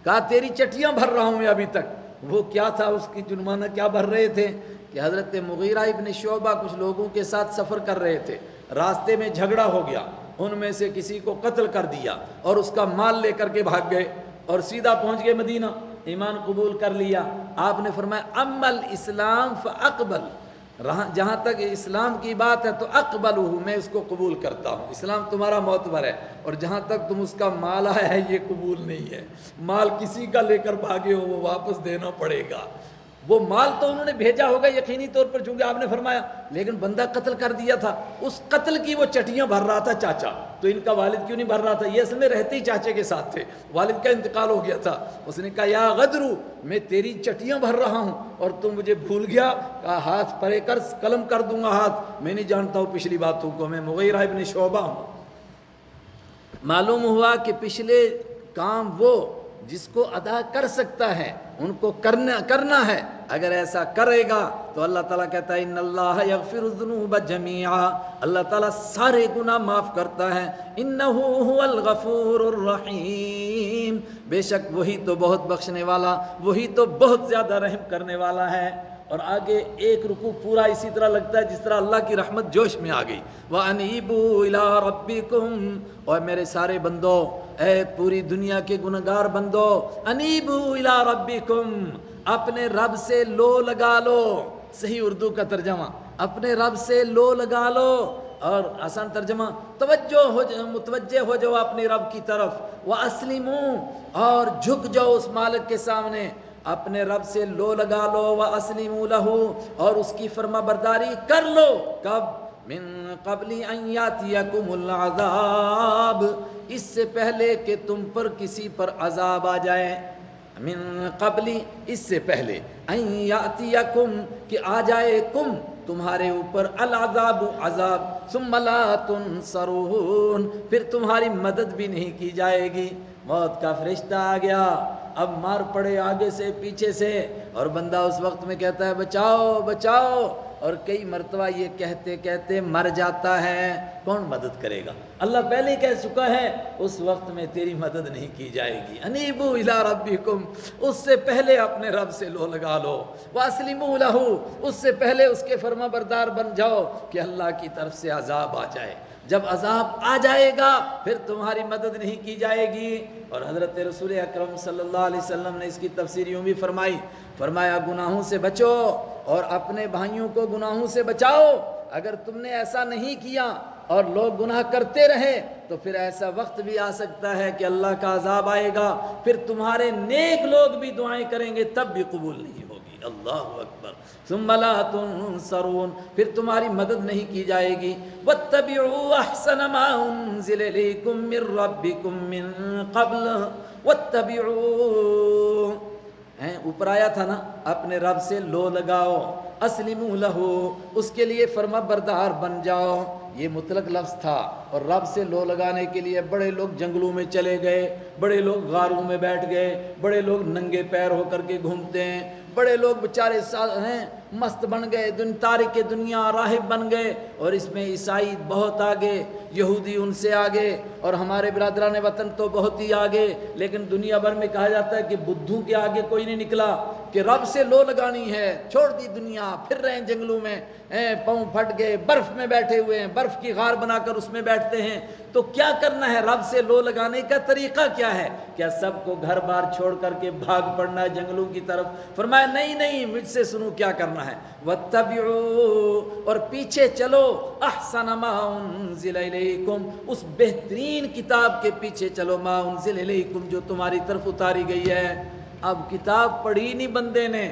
کہا تیری چٹیاں بھر رہا ہوں میں ابھی تک۔ وہ کیا تھا، اس کی جرمانہ کیا بھر رہے تھے کہ حضرت مغیرہ ابن شعبہ کچھ لوگوں کے ساتھ سفر کر رہے تھے، راستے میں جھگڑا ہو گیا، ان میں سے کسی کو قتل کر دیا اور اس کا مال لے کر کے بھاگ گئے اور سیدھا پہنچ گئے مدینہ، ایمان قبول کر لیا۔ آپ نے فرمایا اما الاسلام فاقبل، جہاں تک اسلام کی بات ہے تو اقبلہ، میں اس کو قبول کرتا ہوں، اسلام تمہارا معتبر ہے، اور جہاں تک تم اس کا مال آیا ہے یہ قبول نہیں ہے، مال کسی کا لے کر بھاگے ہو وہ واپس دینا پڑے گا۔ وہ مال تو انہوں نے بھیجا ہوگا یقینی طور پر، چونکہ آپ نے فرمایا، لیکن بندہ قتل کر دیا تھا، اس قتل کی وہ چٹیاں بھر رہا تھا چاچا، تو ان کا والد کیوں نہیں بھر رہا تھا؟ یہ اصل میں رہتے ہی چاچے کے ساتھ تھے، والد کا انتقال ہو گیا تھا۔ اس نے کہا یا غدرو، میں تیری چٹیاں بھر رہا ہوں اور تم مجھے بھول گیا؟ کہا ہاتھ پرے کر، قلم کر دوں گا ہاتھ، میں نہیں جانتا ہوں پچھلی باتوں کو، میں مغیرہ ابن شعبہ ہوں۔ معلوم ہوا کہ پچھلے کام وہ جس کو ادا کر سکتا ہے ان کو کرنا ہے، اگر ایسا کرے گا تو اللہ تعالیٰ کہتا ہے ان اللہ یغفر الذنوب جمیعا، اللہ تعالیٰ سارے گناہ معاف کرتا ہے، انہ هو الغفور الرحیم، بے شک وہی تو بہت بخشنے والا، وہی تو بہت زیادہ رحم کرنے والا ہے۔ اور آگے ایک رکوع پورا اسی طرح لگتا ہے جس طرح اللہ کی رحمت جوش میں آ گئی، وَأَنِيبُوا إِلَىٰ رَبِّكُمْ، اور میرے سارے بندوں، اے پوری دنیا کے گنہگار بندوں، انیبوا الی ربکم، اپنے رب سے لو لگا لو، صحیح اردو کا ترجمہ اپنے رب سے لو لگا لو، اور آسان ترجمہ متوجہ ہو جاؤ اپنے رب کی طرف، واسلموا، اور جھک جاؤ اس مالک کے سامنے، اپنے رب سے لو لگا لو، واسلموا لہ، اور اس کی فرما برداری کر لو، کب؟ من قبل ان یاتیکم العذاب، اس سے پہلے کہ تم پر کسی پر عذاب آ جائے، من قبل، اس سے پہلے، ان یاتیکم، کہ آ جائے، کم، تمہارے اوپر، العذاب، عذاب، ثم لا تنصرون، پھر تمہاری مدد بھی نہیں کی جائے گی، موت کا فرشتہ آ گیا، اب مار پڑے آگے سے پیچھے سے، اور بندہ اس وقت میں کہتا ہے بچاؤ بچاؤ، اور کئی مرتبہ یہ کہتے کہتے مر جاتا ہے، کون مدد کرے گا؟ اللہ پہلے ہی کہہ چکا ہے اس وقت میں تیری مدد نہیں کی جائے گی، انیبوا الی ربکم، اس سے پہلے اپنے رب سے لو لگا لو، واسلموا لہ، اس سے پہلے اس کے فرما بردار بن جاؤ کہ اللہ کی طرف سے عذاب آ جائے، جب عذاب آ جائے گا پھر تمہاری مدد نہیں کی جائے گی۔ اور حضرت رسول اکرم صلی اللہ علیہ وسلم نے اس کی تفسیر یوں بھی فرمائی، فرمایا گناہوں سے بچو اور اپنے بھائیوں کو گناہوں سے بچاؤ، اگر تم نے ایسا نہیں کیا اور لوگ گناہ کرتے رہے تو پھر ایسا وقت بھی آ سکتا ہے کہ اللہ کا عذاب آئے گا، پھر تمہارے نیک لوگ بھی دعائیں کریں گے تب بھی قبول نہیں ہوگی، اللہ اکبر، ثم لا تنصرون، پھر تمہاری مدد نہیں کی جائے گی، واتبعوا احسن ما انزل الیکم من ربکم من قبل، واتبعوا، اوپر آیا تھا نا، اپنے رب سے لو لگاؤ، اسلموا لہ، اس کے لیے فرما بردار بن جاؤ، یہ مطلق لفظ تھا، اور رب سے لو لگانے کے لیے بڑے لوگ جنگلوں میں چلے گئے، بڑے لوگ غاروں میں بیٹھ گئے، بڑے لوگ ننگے پیر ہو کر کے گھومتے ہیں، بڑے لوگ بیچارے مست بن گئے، تارک دنیا راہب بن گئے، اور اس میں عیسائی بہت آگے، یہودی ان سے آگے، اور ہمارے برادران وطن تو بہت ہی آگے، لیکن دنیا بھر میں کہا جاتا ہے کہ بدھوں کے آگے کوئی نہیں نکلا، کہ رب سے لو لگانی ہے، چھوڑ دی دنیا، پھر رہے ہیں جنگلوں میں، پاؤں پھٹ گئے، برف میں بیٹھے ہوئے ہیں، برف کی غار بنا کر اس میں بیٹھتے ہیں، تو کیا کرنا ہے؟ رب سے لو لگانے کا طریقہ کیا ہے؟ کیا سب کو گھر بار چھوڑ کر کے بھاگ پڑنا ہے جنگلوں کی طرف؟ فرمایا نہیں نہیں، مجھ سے سنو کیا کرنا ہے، واتبعوا، اور پیچھے چلو، احسن ما انزل الیکم، اس بہترین کتاب کے پیچھے چلو، ما انزل الیکم، جو تمہاری طرف اتاری گئی ہے۔ اب کتاب پڑھی نہیں بندے نے،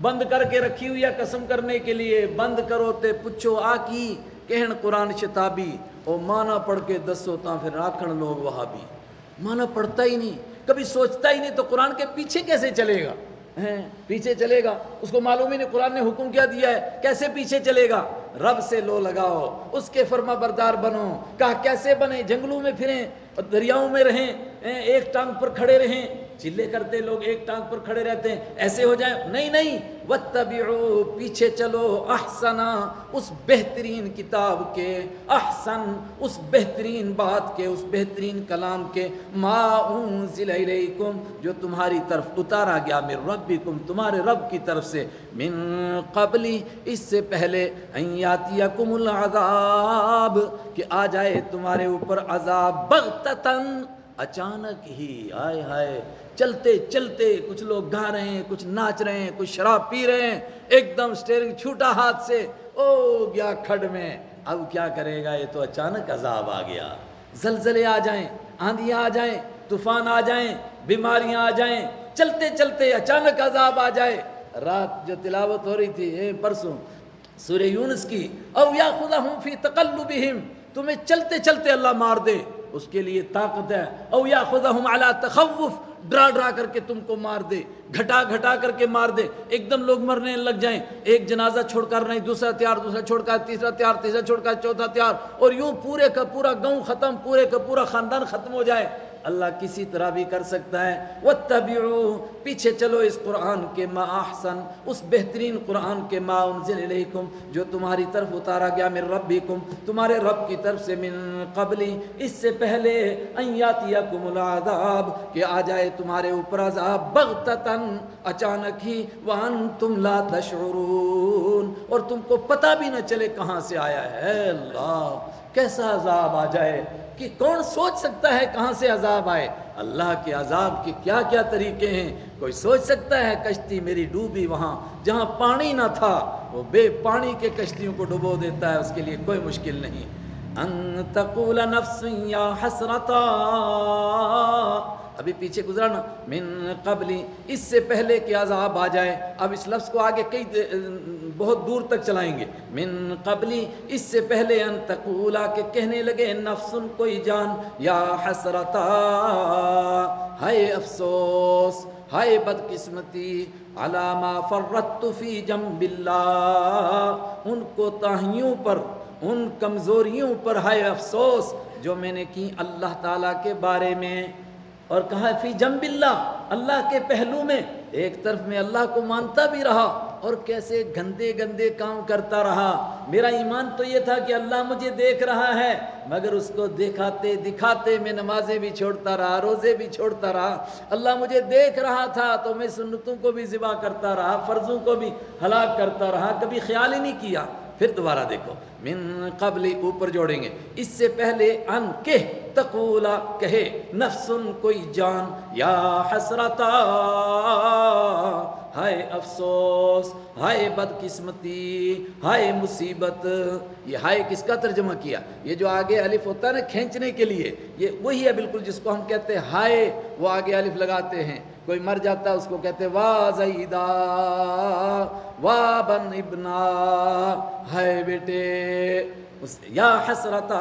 بند کر کے رکھی ہوئی ہے قسم کرنے کے لیے، بند کرو تے پچھو آ کی کہن قرآن شتابی، او مانا پڑھ کے دسو تاں پھر راکھن لوگ وہابی، مانا پڑھتا ہی نہیں، کبھی سوچتا ہی نہیں، تو قرآن کے پیچھے کیسے چلے گا؟ پیچھے چلے گا، اس کو معلوم ہی نہیں قرآن نے حکم کیا دیا ہے، کیسے پیچھے چلے گا؟ رب سے لو لگاؤ، اس کے فرما بردار بنو، کہا کیسے بنے؟ جنگلوں میں پھریں، دریاؤں میں رہیں، ایک ٹانگ پر کھڑے رہیں، چلے کرتے لوگ ایک ٹانگ پر کھڑے رہتے ہیں، ایسے ہو جائیں؟ نہیں نہیں، واتبعوا، پیچھے چلو، احسن، اس بہترین کتاب کے، احسن، اس بہترین بات کے، اس بہترین کلام کے، ما انزل الیکم، جو تمہاری طرف اتارا گیا، من ربکم، تمہارے رب کی طرف سے، من قبل، اس سے پہلے، ان یاتیکم العذاب، کہ آ جائے تمہارے اوپر عذاب، بغتتن، اچانک ہی، آئے ہائے، چلتے چلتے، کچھ لوگ گا رہے ہیں، کچھ ناچ رہے ہیں، کچھ شراب پی رہے ہیں، ایک دم سٹیئرنگ چھوٹا ہاتھ سے، او گیا کھڈ میں، اب کیا کرے گا؟ یہ تو اچانک عذاب آ گیا، زلزلے آ جائیں، آندھیاں آ جائیں، طوفان آ جائیں، بیماریاں آ جائیں، چلتے چلتے اچانک عذاب آ جائے۔ رات جو تلاوت ہو رہی تھی پرسوں سورہ یونس کی، او یاخذہم فی تقلبہم، تمہیں چلتے چلتے اللہ مار دے، اس کے لیے طاقت ہے. او یاخذہم علی تخوف، ڈرا ڈرا کر کے تم کو مار دے، گھٹا گھٹا کر کے مار دے، ایک دم لوگ مرنے لگ جائیں، ایک جنازہ چھوڑ کر نہیں، دوسرا تیار، دوسرا چھوڑ کر تیسرا تیار، تیسرا چھوڑ کر چوتھا تیار، اور یوں پورے کا پورا گاؤں ختم، پورے کا پورا خاندان ختم ہو جائے. اللہ کسی طرح بھی کر سکتا ہے. واتبعوا، پیچھے چلو اس قرآن کے، ما احسن، اس بہترین قرآن کے، ما انزل الیکم، جو تمہاری طرف اتارا گیا، من ربکم، تمہارے رب کی طرف سے، من قبل، اس سے پہلے، ان یاتیکم العذاب، کہ آ جائے تمہارے اوپر عذاب، بغتتن، اچانک ہی، وانتم لا تشعرون، اور تم کو پتہ بھی نہ چلے کہاں سے آیا ہے. اللہ، کیسا عذاب آ جائے کہ کون سوچ سکتا ہے کہاں سے عذاب آئے. اللہ کے عذاب کے کیا کیا طریقے ہیں. کوئی سوچ سکتا ہے کشتی میری ڈوبی وہاں جہاں پانی نہ تھا، وہ بے پانی کے کشتیوں کو ڈبو دیتا ہے، اس کے لیے کوئی مشکل نہیں. ان تقول نفس یا حسرتا، ابھی پیچھے گزرا نا، من قبلی، اس سے پہلے کہ عذاب آ جائے. اب اس لفظ کو آگے کئی بہت دور تک چلائیں گے. من قبلی، اس سے پہلے، ان تقولا، کہ کہنے لگے، نفس، کوئی جان، یا حسرتا، ہائے افسوس، ہائے بدقسمتی، علی ما فرطت فی جنب اللہ، ان کوتاہیوں پر، ان کمزوریوں پر ہائے افسوس جو میں نے کی اللہ تعالیٰ کے بارے میں. اور کہا فی جنب اللہ، اللہ کے پہلو میں. ایک طرف میں اللہ کو مانتا بھی رہا اور کیسے گندے گندے کام کرتا رہا. میرا ایمان تو یہ تھا کہ اللہ مجھے دیکھ رہا ہے، مگر اس کو دکھاتے دکھاتے میں نمازیں بھی چھوڑتا رہا، روزے بھی چھوڑتا رہا. اللہ مجھے دیکھ رہا تھا تو میں سنتوں کو بھی ذبح کرتا رہا، فرضوں کو بھی ہلاک کرتا رہا، کبھی خیال ہی نہیں کیا. پھر دوبارہ دیکھو، من قبل، اوپر جوڑیں گے، اس سے پہلے، ان، کہ، تقولا، کہے، نفس، کوئی جان، یا حسرتا، ہائے افسوس، ہائے بدقسمتی، ہائے مصیبت. یہ ہائے کس کا ترجمہ کیا؟ یہ جو آگے الف ہوتا ہے نا کھینچنے کے لیے، یہ وہی ہے بالکل جس کو ہم کہتے ہیں ہائے، وہ آگے الف لگاتے ہیں. کوئی مر جاتا ہے اس کو کہتے ہیں وا زیدہ، وا بن ابنا، ہائے بیٹے. یا حسرتا،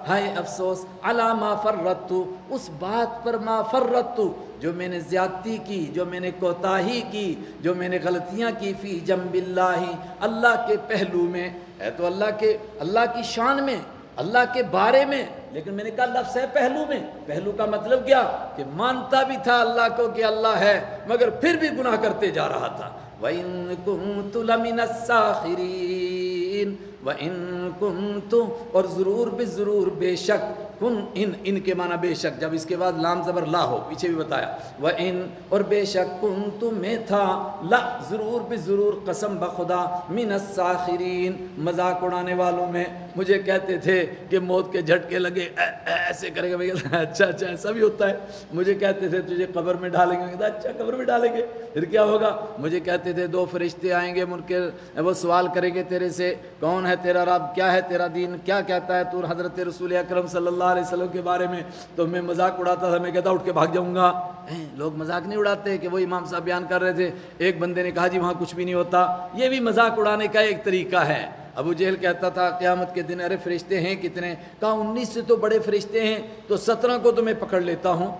ہائے افسوس، علی ما فرطت، اس بات پر، ما فرطت، جو میں نے زیادتی کی، جو میں نے کوتاہی کی، جو میں نے غلطیاں کی، فی جنب اللہ، اللہ کے پہلو میں. ہے تو اللہ کی شان میں، اللہ کے بارے میں، لیکن میں نے کہا لفظ ہے پہلو میں. پہلو کا مطلب کیا؟ کہ مانتا بھی تھا اللہ کو کہ اللہ ہے، مگر پھر بھی گناہ کرتے جا رہا تھا. وَإِن كُنتُ لَمِنَ السَّاخِرِينَ، وَإِن كُنتُ، اور ضرور بضرور، بے شک، کن، ان کے معنی بے شک، جب اس کے بعد لام زبر لا ہو، پیچھے بھی بتایا. وَإِن، اور بے شک، کنت، میں تھا، لا، ضرور بضرور، قسم بخدا، من الساخرین، مذاق اڑانے والوں میں. مجھے کہتے تھے کہ موت کے جھٹکے لگے، ایسے کرے گا. میں کہتا اچھا اچھا ایسا بھی ہوتا ہے. مجھے کہتے تھے تجھے قبر میں ڈالیں گے. میں کہتا اچھا قبر میں ڈالیں گے پھر کیا ہوگا. مجھے کہتے تھے 2 فرشتے آئیں گے منکر، وہ سوال کریں گے تیرے سے، کون ہے تیرا رب، کیا ہے تیرا دین، کیا کہتا ہے تو حضرت رسول اکرم صلی اللہ علیہ وسلم کے بارے میں. تو میں مذاق اڑاتا تھا، میں کہتا اٹھ کے بھاگ جاؤں گا. لوگ مذاق نہیں اڑاتے کہ وہ امام صاحب بیان کر رہے تھے، ایک بندے نے کہا جی وہاں کچھ بھی نہیں ہوتا. یہ بھی مذاق اڑانے کا ایک طریقہ ہے. ابو جہل کہتا تھا قیامت کے دن، ارے فرشتے ہیں کتنے؟ کہا 19 سے تو بڑے فرشتے ہیں، تو 17 کو تو میں پکڑ لیتا ہوں.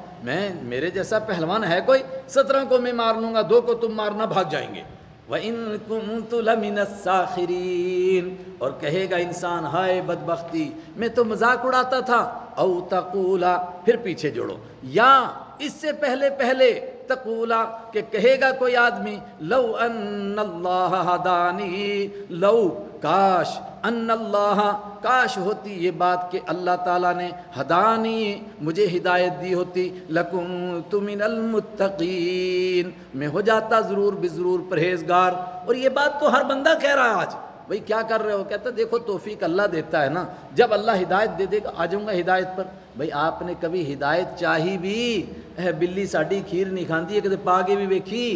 میرے جیسا پہلوان ہے کوئی؟ 17 کو میں مار لوں گا، 2 کو تم مارنا، بھاگ جائیں گے. وَإِن كُنتُ لَمِنَ السَّاخِرِينَ، اور کہے گا انسان ہائے بدبختی، میں تو مذاق اڑاتا تھا. او تقولا، پھر پیچھے جوڑو، یا اس سے پہلے تقولا، کہ کہے گا کوئی آدمی، لو ان اللہ ہدانی، لو، کاش، ان اللہ، کاش ہوتی یہ بات کہ اللہ تعالیٰ نے، ہدانی، مجھے ہدایت دی ہوتی، لکنت من المتقین، میں ہو جاتا ضرور بضرور پرہیزگار. اور یہ بات تو ہر بندہ کہہ رہا ہے آج. بھئی کیا کر رہے ہو؟ کہتا دیکھو توفیق اللہ دیتا ہے نا، جب اللہ ہدایت دے دے گا آ جاؤں گا ہدایت پر. بھئی آپ نے کبھی ہدایت چاہی بھی؟ بلی ساڈی کھیر نہیں کھاندی ہے، کدے پا کے بھی ویکھی؟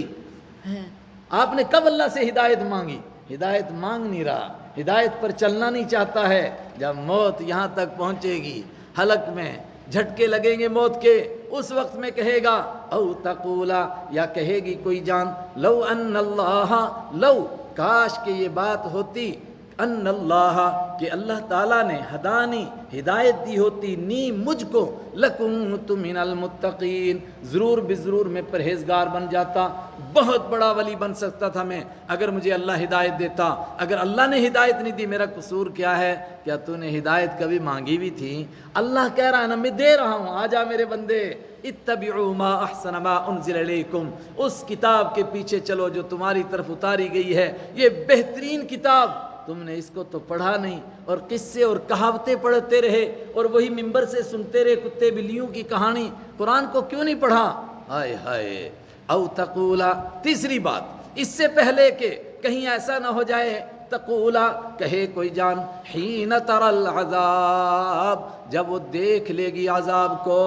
آپ نے کب اللہ سے ہدایت مانگی؟ ہدایت مانگ نہیں رہا، ہدایت پر چلنا نہیں چاہتا ہے. جب موت یہاں تک پہنچے گی، حلق میں جھٹکے لگیں گے موت کے، اس وقت میں کہے گا، او تقولا، یا کہے گی کوئی جان، لو ان اللہ، لو، کاش کہ یہ بات ہوتی، ان اللہ کہ اللہ تعالیٰ نے ہدانی ہدایت دی ہوتی نی مجھ کو لکنت من المتقین ضرور بضرور میں پرہیزگار بن جاتا، بہت بڑا ولی بن سکتا تھا میں اگر مجھے اللہ ہدایت دیتا۔ اگر اللہ نے ہدایت نہیں دی، میرا قصور کیا ہے؟ کیا تو نے ہدایت کبھی مانگی بھی تھی؟ اللہ کہہ رہا ہے نا میں دے رہا ہوں، آ جا میرے بندے، اتبعوا ما احسن ما انزل الیکم، اس کتاب کے پیچھے چلو جو تمہاری طرف اتاری گئی ہے، یہ بہترین کتاب، تم نے اس کو تو پڑھا نہیں اور قصے اور کہاوتیں پڑھتے رہے اور وہی ممبر سے سنتے رہے کتے بلیوں کی کہانی، قرآن کو کیوں نہیں پڑھا؟ ہائے ہائے۔ او تقولا، تیسری بات اس سے پہلے کہ کہیں ایسا نہ ہو جائے، تقولا کہے کوئی جان، حین تر العذاب، جب وہ دیکھ لے گی عذاب کو۔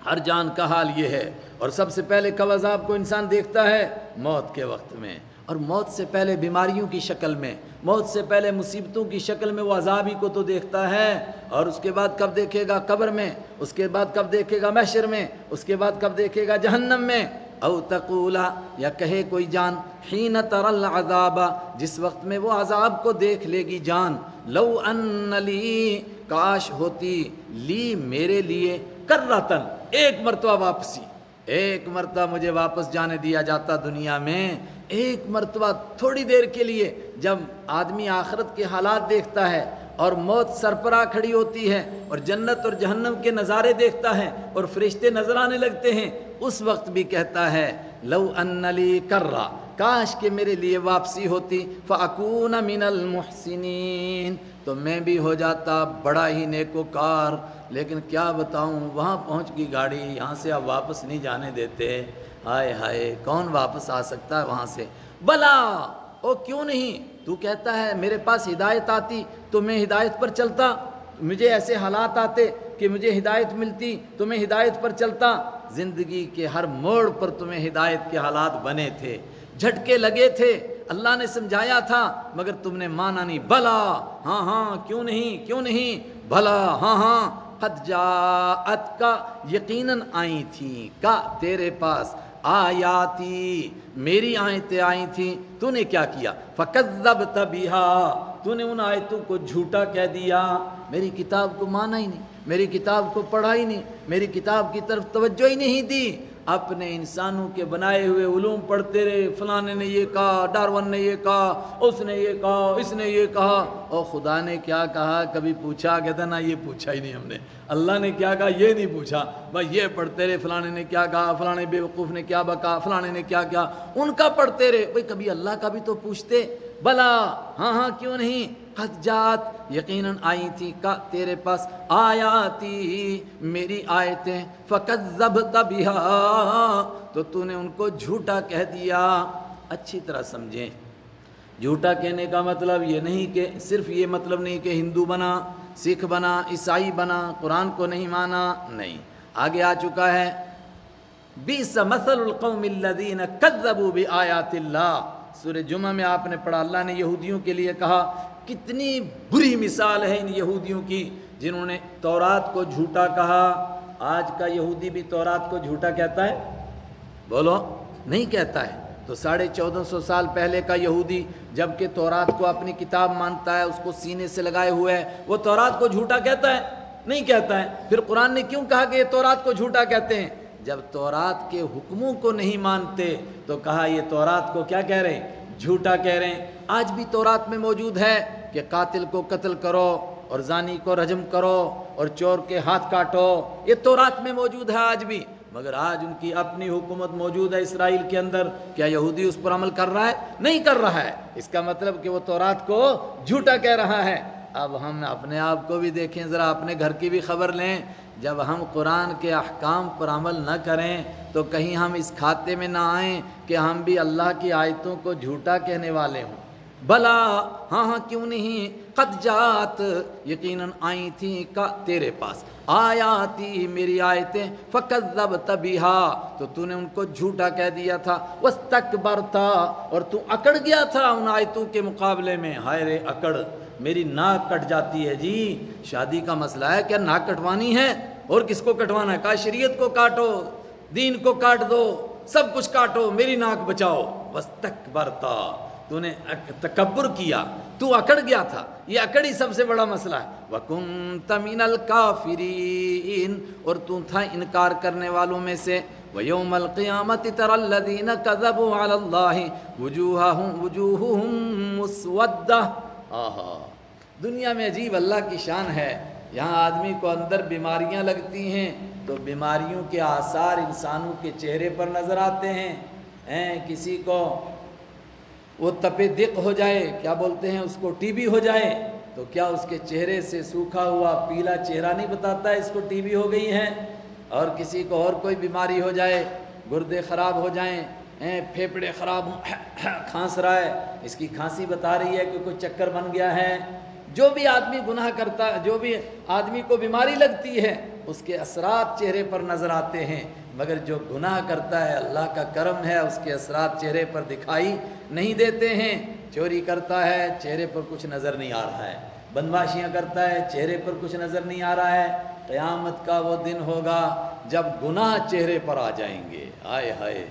ہر جان کا حال یہ ہے، اور سب سے پہلے کب عذاب کو انسان دیکھتا ہے؟ موت کے وقت میں، اور موت سے پہلے بیماریوں کی شکل میں، موت سے پہلے مصیبتوں کی شکل میں وہ عذاب ہی کو تو دیکھتا ہے، اور اس کے بعد کب دیکھے گا؟ قبر میں، اس کے بعد کب دیکھے گا؟ محشر میں، اس کے بعد کب دیکھے گا؟ جہنم میں۔ او تقولا، یا کہے کوئی جان، حین تر العذاب، جس وقت میں وہ عذاب کو دیکھ لے گی جان، لو ان لی، کاش ہوتی، لی میرے لیے، کررتن، ایک مرتبہ واپسی، ایک مرتبہ مجھے واپس جانے دیا جاتا دنیا میں، ایک مرتبہ تھوڑی دیر کے لیے۔ جب آدمی آخرت کے حالات دیکھتا ہے اور موت سرپراہ کھڑی ہوتی ہے اور جنت اور جہنم کے نظارے دیکھتا ہے اور فرشتے نظر آنے لگتے ہیں، اس وقت بھی کہتا ہے لو ان لی کرہ، کاش کہ میرے لیے واپسی ہوتی، فاکون من المحسنین، تو میں بھی ہو جاتا بڑا ہی نیکوکار۔ لیکن کیا بتاؤں، وہاں پہنچ گئی گاڑی، یہاں سے اب واپس نہیں جانے دیتے۔ ہائے ہائے، کون واپس آ سکتا ہے وہاں سے؟ بلا، او کیوں نہیں؟ تو کہتا ہے میرے پاس ہدایت آتی تو میں ہدایت پر چلتا، مجھے ایسے حالات آتے کہ مجھے ہدایت ملتی تو میں ہدایت پر چلتا۔ زندگی کے ہر موڑ پر تمہیں ہدایت کے حالات بنے تھے، جھٹکے لگے تھے، اللہ نے سمجھایا تھا مگر تم نے مانا نہیں۔ بلا، ہاں ہاں، کیوں نہیں، کیوں نہیں، بلا، ہاں ہاں، قد جاءت کا، یقیناً آئی تھیں، کا تیرے پاس، آیاتی، میری آیتیں آئی تھیں، تو نے کیا کیا؟ فکذبت بہا، تو نے ان آیتوں کو جھوٹا کہہ دیا، میری کتاب کو مانا ہی نہیں، میری کتاب کو پڑھا ہی نہیں، میری کتاب کی طرف توجہ ہی نہیں دی، اپنے انسانوں کے بنائے ہوئے علوم پڑھتے رہے، فلانے نے یہ کہا، ڈارون نے یہ کہا، اس نے یہ کہا، اس نے یہ کہا، اور خدا نے کیا کہا کبھی پوچھا؟ کہتا نا یہ پوچھا ہی نہیں ہم نے، اللہ نے کیا کہا یہ نہیں پوچھا، بس یہ پڑھتے رہے، فلانے نے کیا کہا، فلانے بے وقوف نے کیا بکا، فلانے نے کیا کیا، ان کا پڑھتے رہے، بھئی کبھی اللہ کا بھی تو پوچھتے۔ بلا، ہاں ہاں، کیوں نہیں، قد جات، یقیناً آئی تھی، کا تیرے پاس، آیاتی، میری آیتیں، فکذبت بہا، تو نے ان کو جھوٹا کہہ دیا۔ اچھی طرح سمجھیں، جھوٹا کہنے کا مطلب یہ نہیں کہ صرف یہ مطلب نہیں کہ ہندو بنا، سکھ بنا، عیسائی بنا، قرآن کو نہیں مانا، نہیں، آگے آ چکا ہے، بئس مثل القوم الذین کذبوا بآیات اللہ، سورہ جمعہ میں آپ نے پڑھا، اللہ نے یہودیوں کے لیے کہا کتنی بری مثال ہے ان یہودیوں کی جنہوں نے تورات کو جھوٹا کہا۔ آج کا یہودی بھی تورات کو جھوٹا کہتا ہے؟ بولو، نہیں کہتا ہے۔ تو 1450 سال پہلے کا یہودی جب کہ تورات کو اپنی کتاب مانتا ہے، اس کو سینے سے لگائے ہوئے ہے، وہ تورات کو جھوٹا کہتا ہے؟ نہیں کہتا ہے۔ پھر قرآن نے کیوں کہا کہ یہ تورات کو جھوٹا کہتے ہیں؟ جب تورات کے حکموں کو نہیں مانتے تو کہا یہ تورات کو کیا کہہ رہے ہیں؟ جھوٹا کہہ رہے ہیں۔ آج بھی تورات میں موجود ہے کہ قاتل کو قتل کرو اور زانی کو رجم کرو اور چور کے ہاتھ کاٹو، یہ تورات میں موجود ہے آج بھی، مگر آج ان کی اپنی حکومت موجود ہے اسرائیل کے اندر۔ کیا یہودی اس پر عمل کر رہا ہے؟ نہیں کر رہا ہے۔ اس کا مطلب کہ وہ تورات کو جھوٹا کہہ رہا ہے۔ اب ہم اپنے آپ کو بھی دیکھیں ذرا، اپنے گھر کی بھی خبر لیں، جب ہم قرآن کے احکام پر عمل نہ کریں تو کہیں ہم اس کھاتے میں نہ آئیں کہ ہم بھی اللہ کی آیتوں کو جھوٹا کہنے والے ہوں۔ بلا، ہاں ہاں، کیوں نہیں، قد جات، یقیناً آئی تھیں، کا تیرے پاس، آیاتی، میری آیتیں، فکذبت بہا، تو نے ان کو جھوٹا کہہ دیا تھا، واستکبرت، اور تو اکڑ گیا تھا ان آیتوں کے مقابلے میں۔ ہائے رے اکڑ، میری ناک کٹ جاتی ہے جی، شادی کا مسئلہ ہے، کیا ناک کٹوانی ہے؟ اور کس کو کٹوانا ہے؟ کہا شریعت کو کاٹو، دین کو کاٹ دو، سب کچھ کاٹو، میری ناک بچاؤ۔ واستکبرت، تو نے تکبر کیا، تو اکڑ گیا تھا، یہ اکڑ ہی سب سے بڑا مسئلہ ہے۔ وَكُنْتَ مِنَ الْكَافِرِينَ، اور تو تھا انکار کرنے والوں میں سے۔ وَيَوْمَ الْقِيَامَةِ تَرَى الَّذِينَ كَذَبُوا عَلَى اللَّهِ وُجُوهُهُمْ مُسْوَدَّةٌ۔ دنیا میں عجیب اللہ کی شان ہے، یہاں آدمی کو اندر بیماریاں لگتی ہیں تو بیماریوں کے آثار انسانوں کے چہرے پر نظر آتے ہیں۔ کسی کو وہ تپے دق ہو جائے، کیا بولتے ہیں اس کو، ٹی بی ہو جائے، تو کیا اس کے چہرے سے سوکھا ہوا پیلا چہرہ نہیں بتاتا ہے اس کو ٹی بی ہو گئی ہے؟ اور کسی کو اور کوئی بیماری ہو جائے، گردے خراب ہو جائیں، پھیپھڑے خراب ہوں، کھانس رہا ہے، اس کی کھانسی بتا رہی ہے کہ کوئی چکر بن گیا ہے۔ جو بھی آدمی گناہ کرتا ہے، جو بھی آدمی کو بیماری لگتی ہے، اس کے اثرات چہرے پر نظر آتے ہیں، مگر جو گناہ کرتا ہے اللہ کا کرم ہے اس کے اثرات چہرے پر دکھائی نہیں دیتے ہیں۔ چوری کرتا ہے چہرے پر کچھ نظر نہیں آ رہا ہے، بدمعاشیاں کرتا ہے چہرے پر کچھ نظر نہیں آ رہا ہے۔ قیامت کا وہ دن ہوگا جب گناہ چہرے پر آ جائیں گے، ہائے ہائے،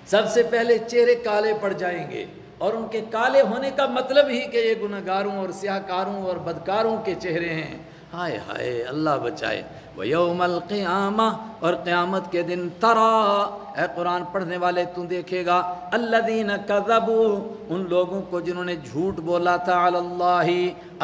سب سے پہلے چہرے کالے پڑ جائیں گے، اور ان کے کالے ہونے کا مطلب ہی کہ یہ گنہگاروں اور سیاہ کاروں اور بدکاروں کے چہرے ہیں۔ ہائے ہائے، اللہ بچائے۔ وَيَوْمَ الْقِيَامَةِ، اور قیامت کے دن، تَرَى، اے قرآن پڑھنے والے تو دیکھے گا، الَّذِينَ كَذَبُوا، ان لوگوں کو جنہوں نے جھوٹ بولا تھا، عَلَى اللَّهِ،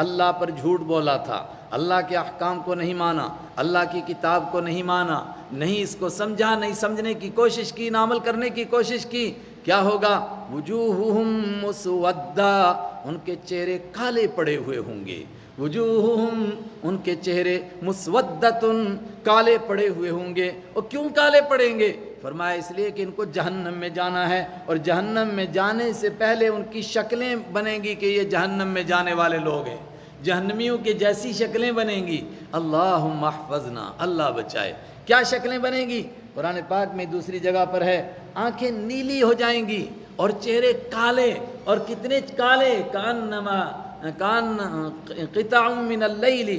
اللہ پر جھوٹ بولا تھا، اللہ کے احکام کو نہیں مانا، اللہ کی کتاب کو نہیں مانا، نہیں اس کو سمجھا، نہیں سمجھنے کی کوشش کی، نہ عمل کرنے کی کوشش کی، کیا ہوگا؟ وجوہہم مسودہ، ان کے چہرے کالے پڑے ہوئے ہوں گے۔ وجوہہم، ان کے چہرے، مسودۃن، کالے پڑے ہوئے ہوں گے۔ اور کیوں کالے پڑیں گے؟ فرمایا اس لیے کہ ان کو جہنم میں جانا ہے، اور جہنم میں جانے سے پہلے ان کی شکلیں بنیں گی کہ یہ جہنم میں جانے والے لوگ ہیں، جہنمیوں کے جیسی شکلیں بنیں گی۔ اللہم احفظنا، اللہ بچائے۔ کیا شکلیں بنیں گی؟ قرآن پاک میں دوسری جگہ پر ہے، آنکھیں نیلی ہو جائیں گی اور چہرے کالے، اور کتنے کالے، کان قطع من اللیل،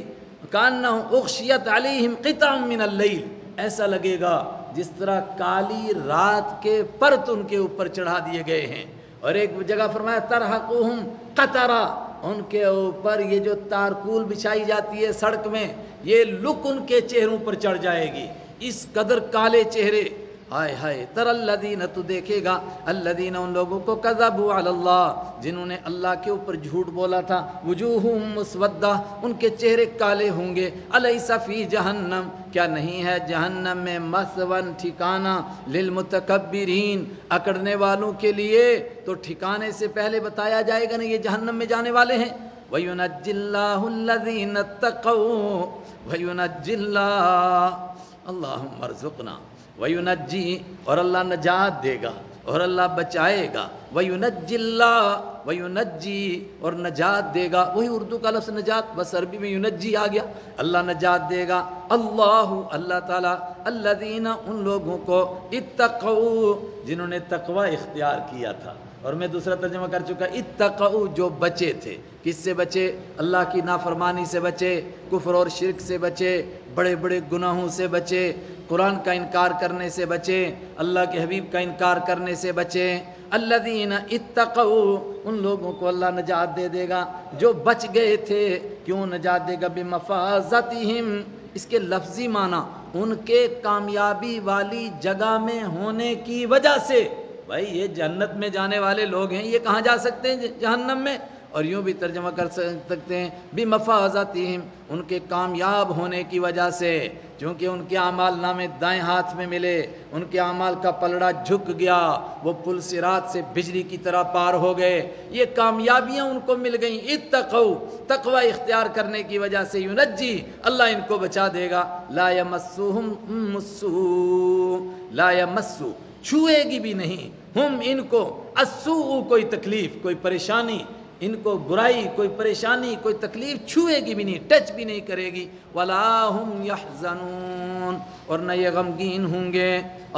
کانہم اغشیت علیہم قطع من اللیل، ایسا لگے گا جس طرح کالی رات کے پرت ان کے اوپر چڑھا دیے گئے ہیں۔ اور ایک جگہ فرمایا ترحقہم قطرہ، ان کے اوپر یہ جو تارکول بچھائی جاتی ہے سڑک میں، یہ لک ان کے چہروں پر چڑھ جائے گی، اس قدر کالے چہرے۔ ہائے ہائے، تر الذین، تو دیکھے گا، الذین، ان لوگوں کو، کذبوا علی اللہ، جنہوں نے اللہ کے اوپر جھوٹ بولا تھا، وجوہہم مسودہ، ان کے چہرے کالے ہوں گے۔ الیس فی جہنم، کیا نہیں ہے جہنم میں، مثوً، ٹھکانہ، للمتکبرین، اکڑنے والوں کے لیے؟ تو ٹھکانے سے پہلے بتایا جائے گا نا یہ جہنم میں جانے والے ہیں۔ وَيُنَجِّ اللَّهُ الَّذِينَ اتَّقَوْا وَيُنَجِّ اللَّهُ، اللہم ارزقنا، وَيُنَجِّ، اور اللہ نجات دے گا اور اللہ بچائے گا، وَيُنَجِّ اللَّهُ، وَيُنَجِّ، اور نجات دے گا، وہی اردو کا لفظ نجات، بس عربی میں ينجی آ گیا، اللہ نجات دے گا، اللہ، اللہ تعالیٰ، الذین، ان لوگوں کو، اتقوا، جنہوں نے تقوی اختیار کیا تھا۔ اور میں دوسرا ترجمہ کر چکا، اتقوا، جو بچے تھے، کس سے بچے؟ اللہ کی نافرمانی سے بچے، کفر اور شرک سے بچے، بڑے بڑے گناہوں سے بچے، قرآن کا انکار کرنے سے بچے، اللہ کے حبیب کا انکار کرنے سے بچے۔ الذین اتقوا، ان لوگوں کو اللہ نجات دے دے گا جو بچ گئے تھے۔ کیوں نجات دے گا؟ بمفازتہم، اس کے لفظی معنی ان کے کامیابی والی جگہ میں ہونے کی وجہ سے۔ بھائی یہ جنت میں جانے والے لوگ ہیں، یہ کہاں جا سکتے ہیں؟ جہنم میں۔ اور یوں بھی ترجمہ کر سکتے ہیں، بمفازتہم، ان کے کامیاب ہونے کی وجہ سے، چونکہ ان کے اعمال نامے دائیں ہاتھ میں ملے، ان کے اعمال کا پلڑا جھک گیا، وہ پل صراط سے بجلی کی طرح پار ہو گئے، یہ کامیابیاں ان کو مل گئیں۔ اتقوا، تقوی اختیار کرنے کی وجہ سے، ینجی، اللہ ان کو بچا دے گا، لا یمسہم السوء، لا یمسو، چھوئے گی بھی نہیں، ہم ان کو، السوء، کوئی تکلیف، کوئی پریشانی، ان کو برائی، کوئی پریشانی، کوئی تکلیف چھوئے گی بھی نہیں، ٹچ بھی نہیں کرے گی، ولا ہم یحزنون، اور نہ یہ غمگین ہوں گے۔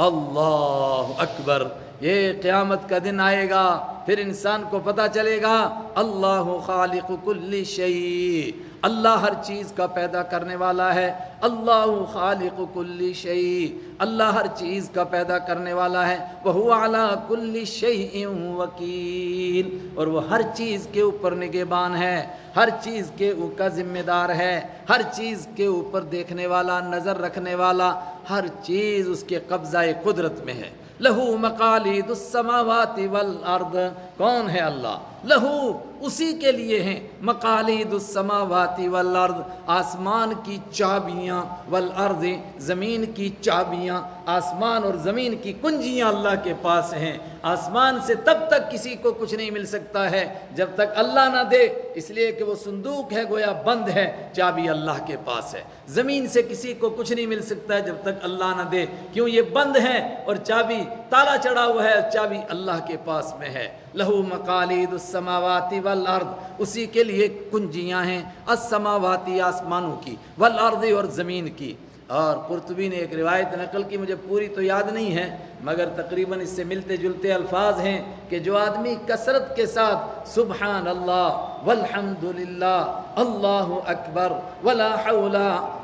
اللہ اکبر، یہ قیامت کا دن آئے گا، پھر انسان کو پتہ چلے گا اللہ خالق کل شیء، اللہ ہر چیز کا پیدا کرنے والا ہے، اللہ خالق کل شیء، اللہ ہر چیز کا پیدا کرنے والا ہے، وہو علی کل شیء وکیل، اور وہ ہر چیز کے اوپر نگہبان ہے، ہر چیز کے اوپر ذمہ دار ہے، ہر چیز کے اوپر دیکھنے والا، نظر رکھنے والا، ہر چیز اس کے قبضہ قدرت میں ہے۔ لہو مقالید السماوات والارض، کون ہے اللہ؟ لہو، اسی کے لیے ہیں، مقالید السماوات والارض، آسمان کی چابیاں، والارض، زمین کی چابیاں، آسمان اور زمین کی کنجیاں اللہ کے پاس ہیں۔ آسمان سے تب تک کسی کو کچھ نہیں مل سکتا ہے جب تک اللہ نہ دے، اس لیے کہ وہ صندوق ہے، گویا بند ہے، چابی اللہ کے پاس ہے۔ زمین سے کسی کو کچھ نہیں مل سکتا ہے جب تک اللہ نہ دے، کیوں؟ یہ بند ہے اور چابی تالا چڑھا ہوا ہے، چابی اللہ کے پاس میں ہے۔ لہو مقالید السماوات والارض، اسی کے لیے کنجیاں ہیں، السماواتی، آسمانوں کی، والارض، اور زمین کی۔ اور قرطبی نے ایک روایت نقل کی، مجھے پوری تو یاد نہیں ہے مگر تقریباً اس سے ملتے جلتے الفاظ ہیں کہ جو آدمی کثرت کے ساتھ سبحان اللہ والحمد للہ اللہ اکبر ولا حول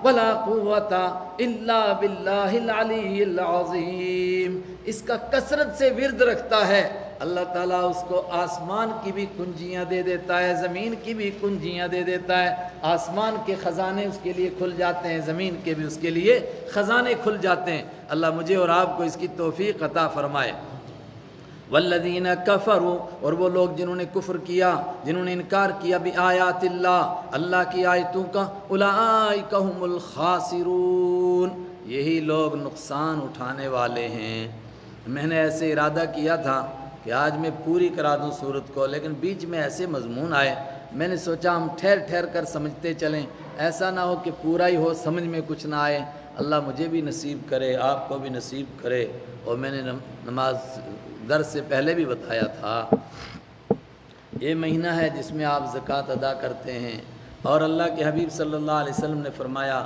ولا قوت الا باللہ العلی العظیم، اس کا کثرت سے ورد رکھتا ہے، اللہ تعالیٰ اس کو آسمان کی بھی کنجیاں دے دیتا ہے، زمین کی بھی کنجیاں دے دیتا ہے، آسمان کے خزانے اس کے لیے کھل جاتے ہیں، زمین کے بھی اس کے لیے خزانے کھل جاتے ہیں۔ اللہ مجھے اور آپ کو اس کی توفیق عطا فرمائے۔ والذین کفروا، اور وہ لوگ جنہوں نے کفر کیا، جنہوں نے انکار کیا بآیات اللہ، اللہ کی آیتوں کا، اولئک هم الخاسرون، یہی لوگ نقصان اٹھانے والے ہیں۔ میں نے ایسے ارادہ کیا تھا کہ آج میں پوری کرا دوں سورت کو، لیکن بیچ میں ایسے مضمون آئے، میں نے سوچا ہم ٹھہر ٹھہر کر سمجھتے چلیں، ایسا نہ ہو کہ پورا ہی ہو سمجھ میں کچھ نہ آئے۔ اللہ مجھے بھی نصیب کرے، آپ کو بھی نصیب کرے۔ اور میں نے نماز درس سے پہلے بھی بتایا تھا، یہ مہینہ ہے جس میں آپ زکوٰۃ ادا کرتے ہیں، اور اللہ کے حبیب صلی اللہ علیہ وسلم نے فرمایا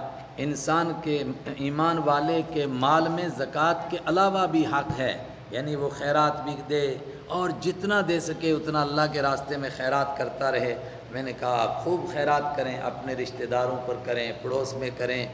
انسان کے، ایمان والے کے مال میں زکوٰۃ کے علاوہ بھی حق ہے، یعنی وہ خیرات بھی دے، اور جتنا دے سکے اتنا اللہ کے راستے میں خیرات کرتا رہے۔ میں نے کہا آپ خوب خیرات کریں، اپنے رشتہ داروں پر کریں، پڑوس میں کریں،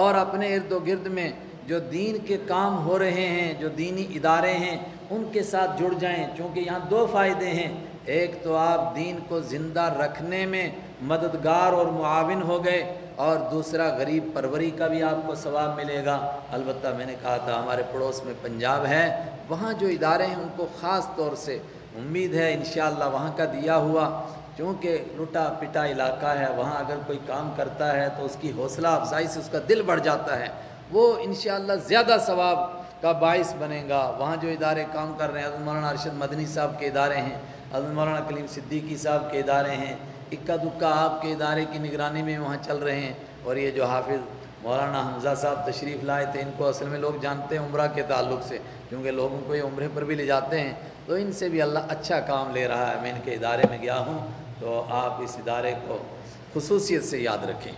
اور اپنے ارد و گرد میں جو دین کے کام ہو رہے ہیں، جو دینی ادارے ہیں، ان کے ساتھ جڑ جائیں، چونکہ یہاں دو فائدے ہیں، ایک تو آپ دین کو زندہ رکھنے میں مددگار اور معاون ہو گئے، اور دوسرا غریب پروری کا بھی آپ کو ثواب ملے گا۔ البتہ میں نے کہا تھا ہمارے پڑوس میں پنجاب ہے، وہاں جو ادارے ہیں ان کو خاص طور سے امید ہے انشاءاللہ وہاں کا دیا ہوا، چونکہ لٹا پٹا علاقہ ہے، وہاں اگر کوئی کام کرتا ہے تو اس کی حوصلہ افزائی سے اس کا دل بڑھ جاتا ہے، وہ انشاءاللہ زیادہ ثواب کا باعث بنے گا۔ وہاں جو ادارے کام کر رہے ہیں، حضرت مولانا ارشد مدنی صاحب کے ادارے ہیں، حضرت مولانا کلیم صدیقی صاحب کے ادارے ہیں، اکا دکا آپ کے ادارے کی نگرانی میں وہاں چل رہے ہیں، اور یہ جو حافظ مولانا حمزہ صاحب تشریف لائے تھے، ان کو اصل میں لوگ جانتے ہیں عمرہ کے تعلق سے، کیونکہ لوگوں کو یہ عمرے پر بھی لے جاتے ہیں، تو ان سے بھی اللہ اچھا کام لے رہا ہے۔ میں ان کے ادارے میں گیا ہوں، تو آپ اس ادارے کو خصوصیت سے یاد رکھیں۔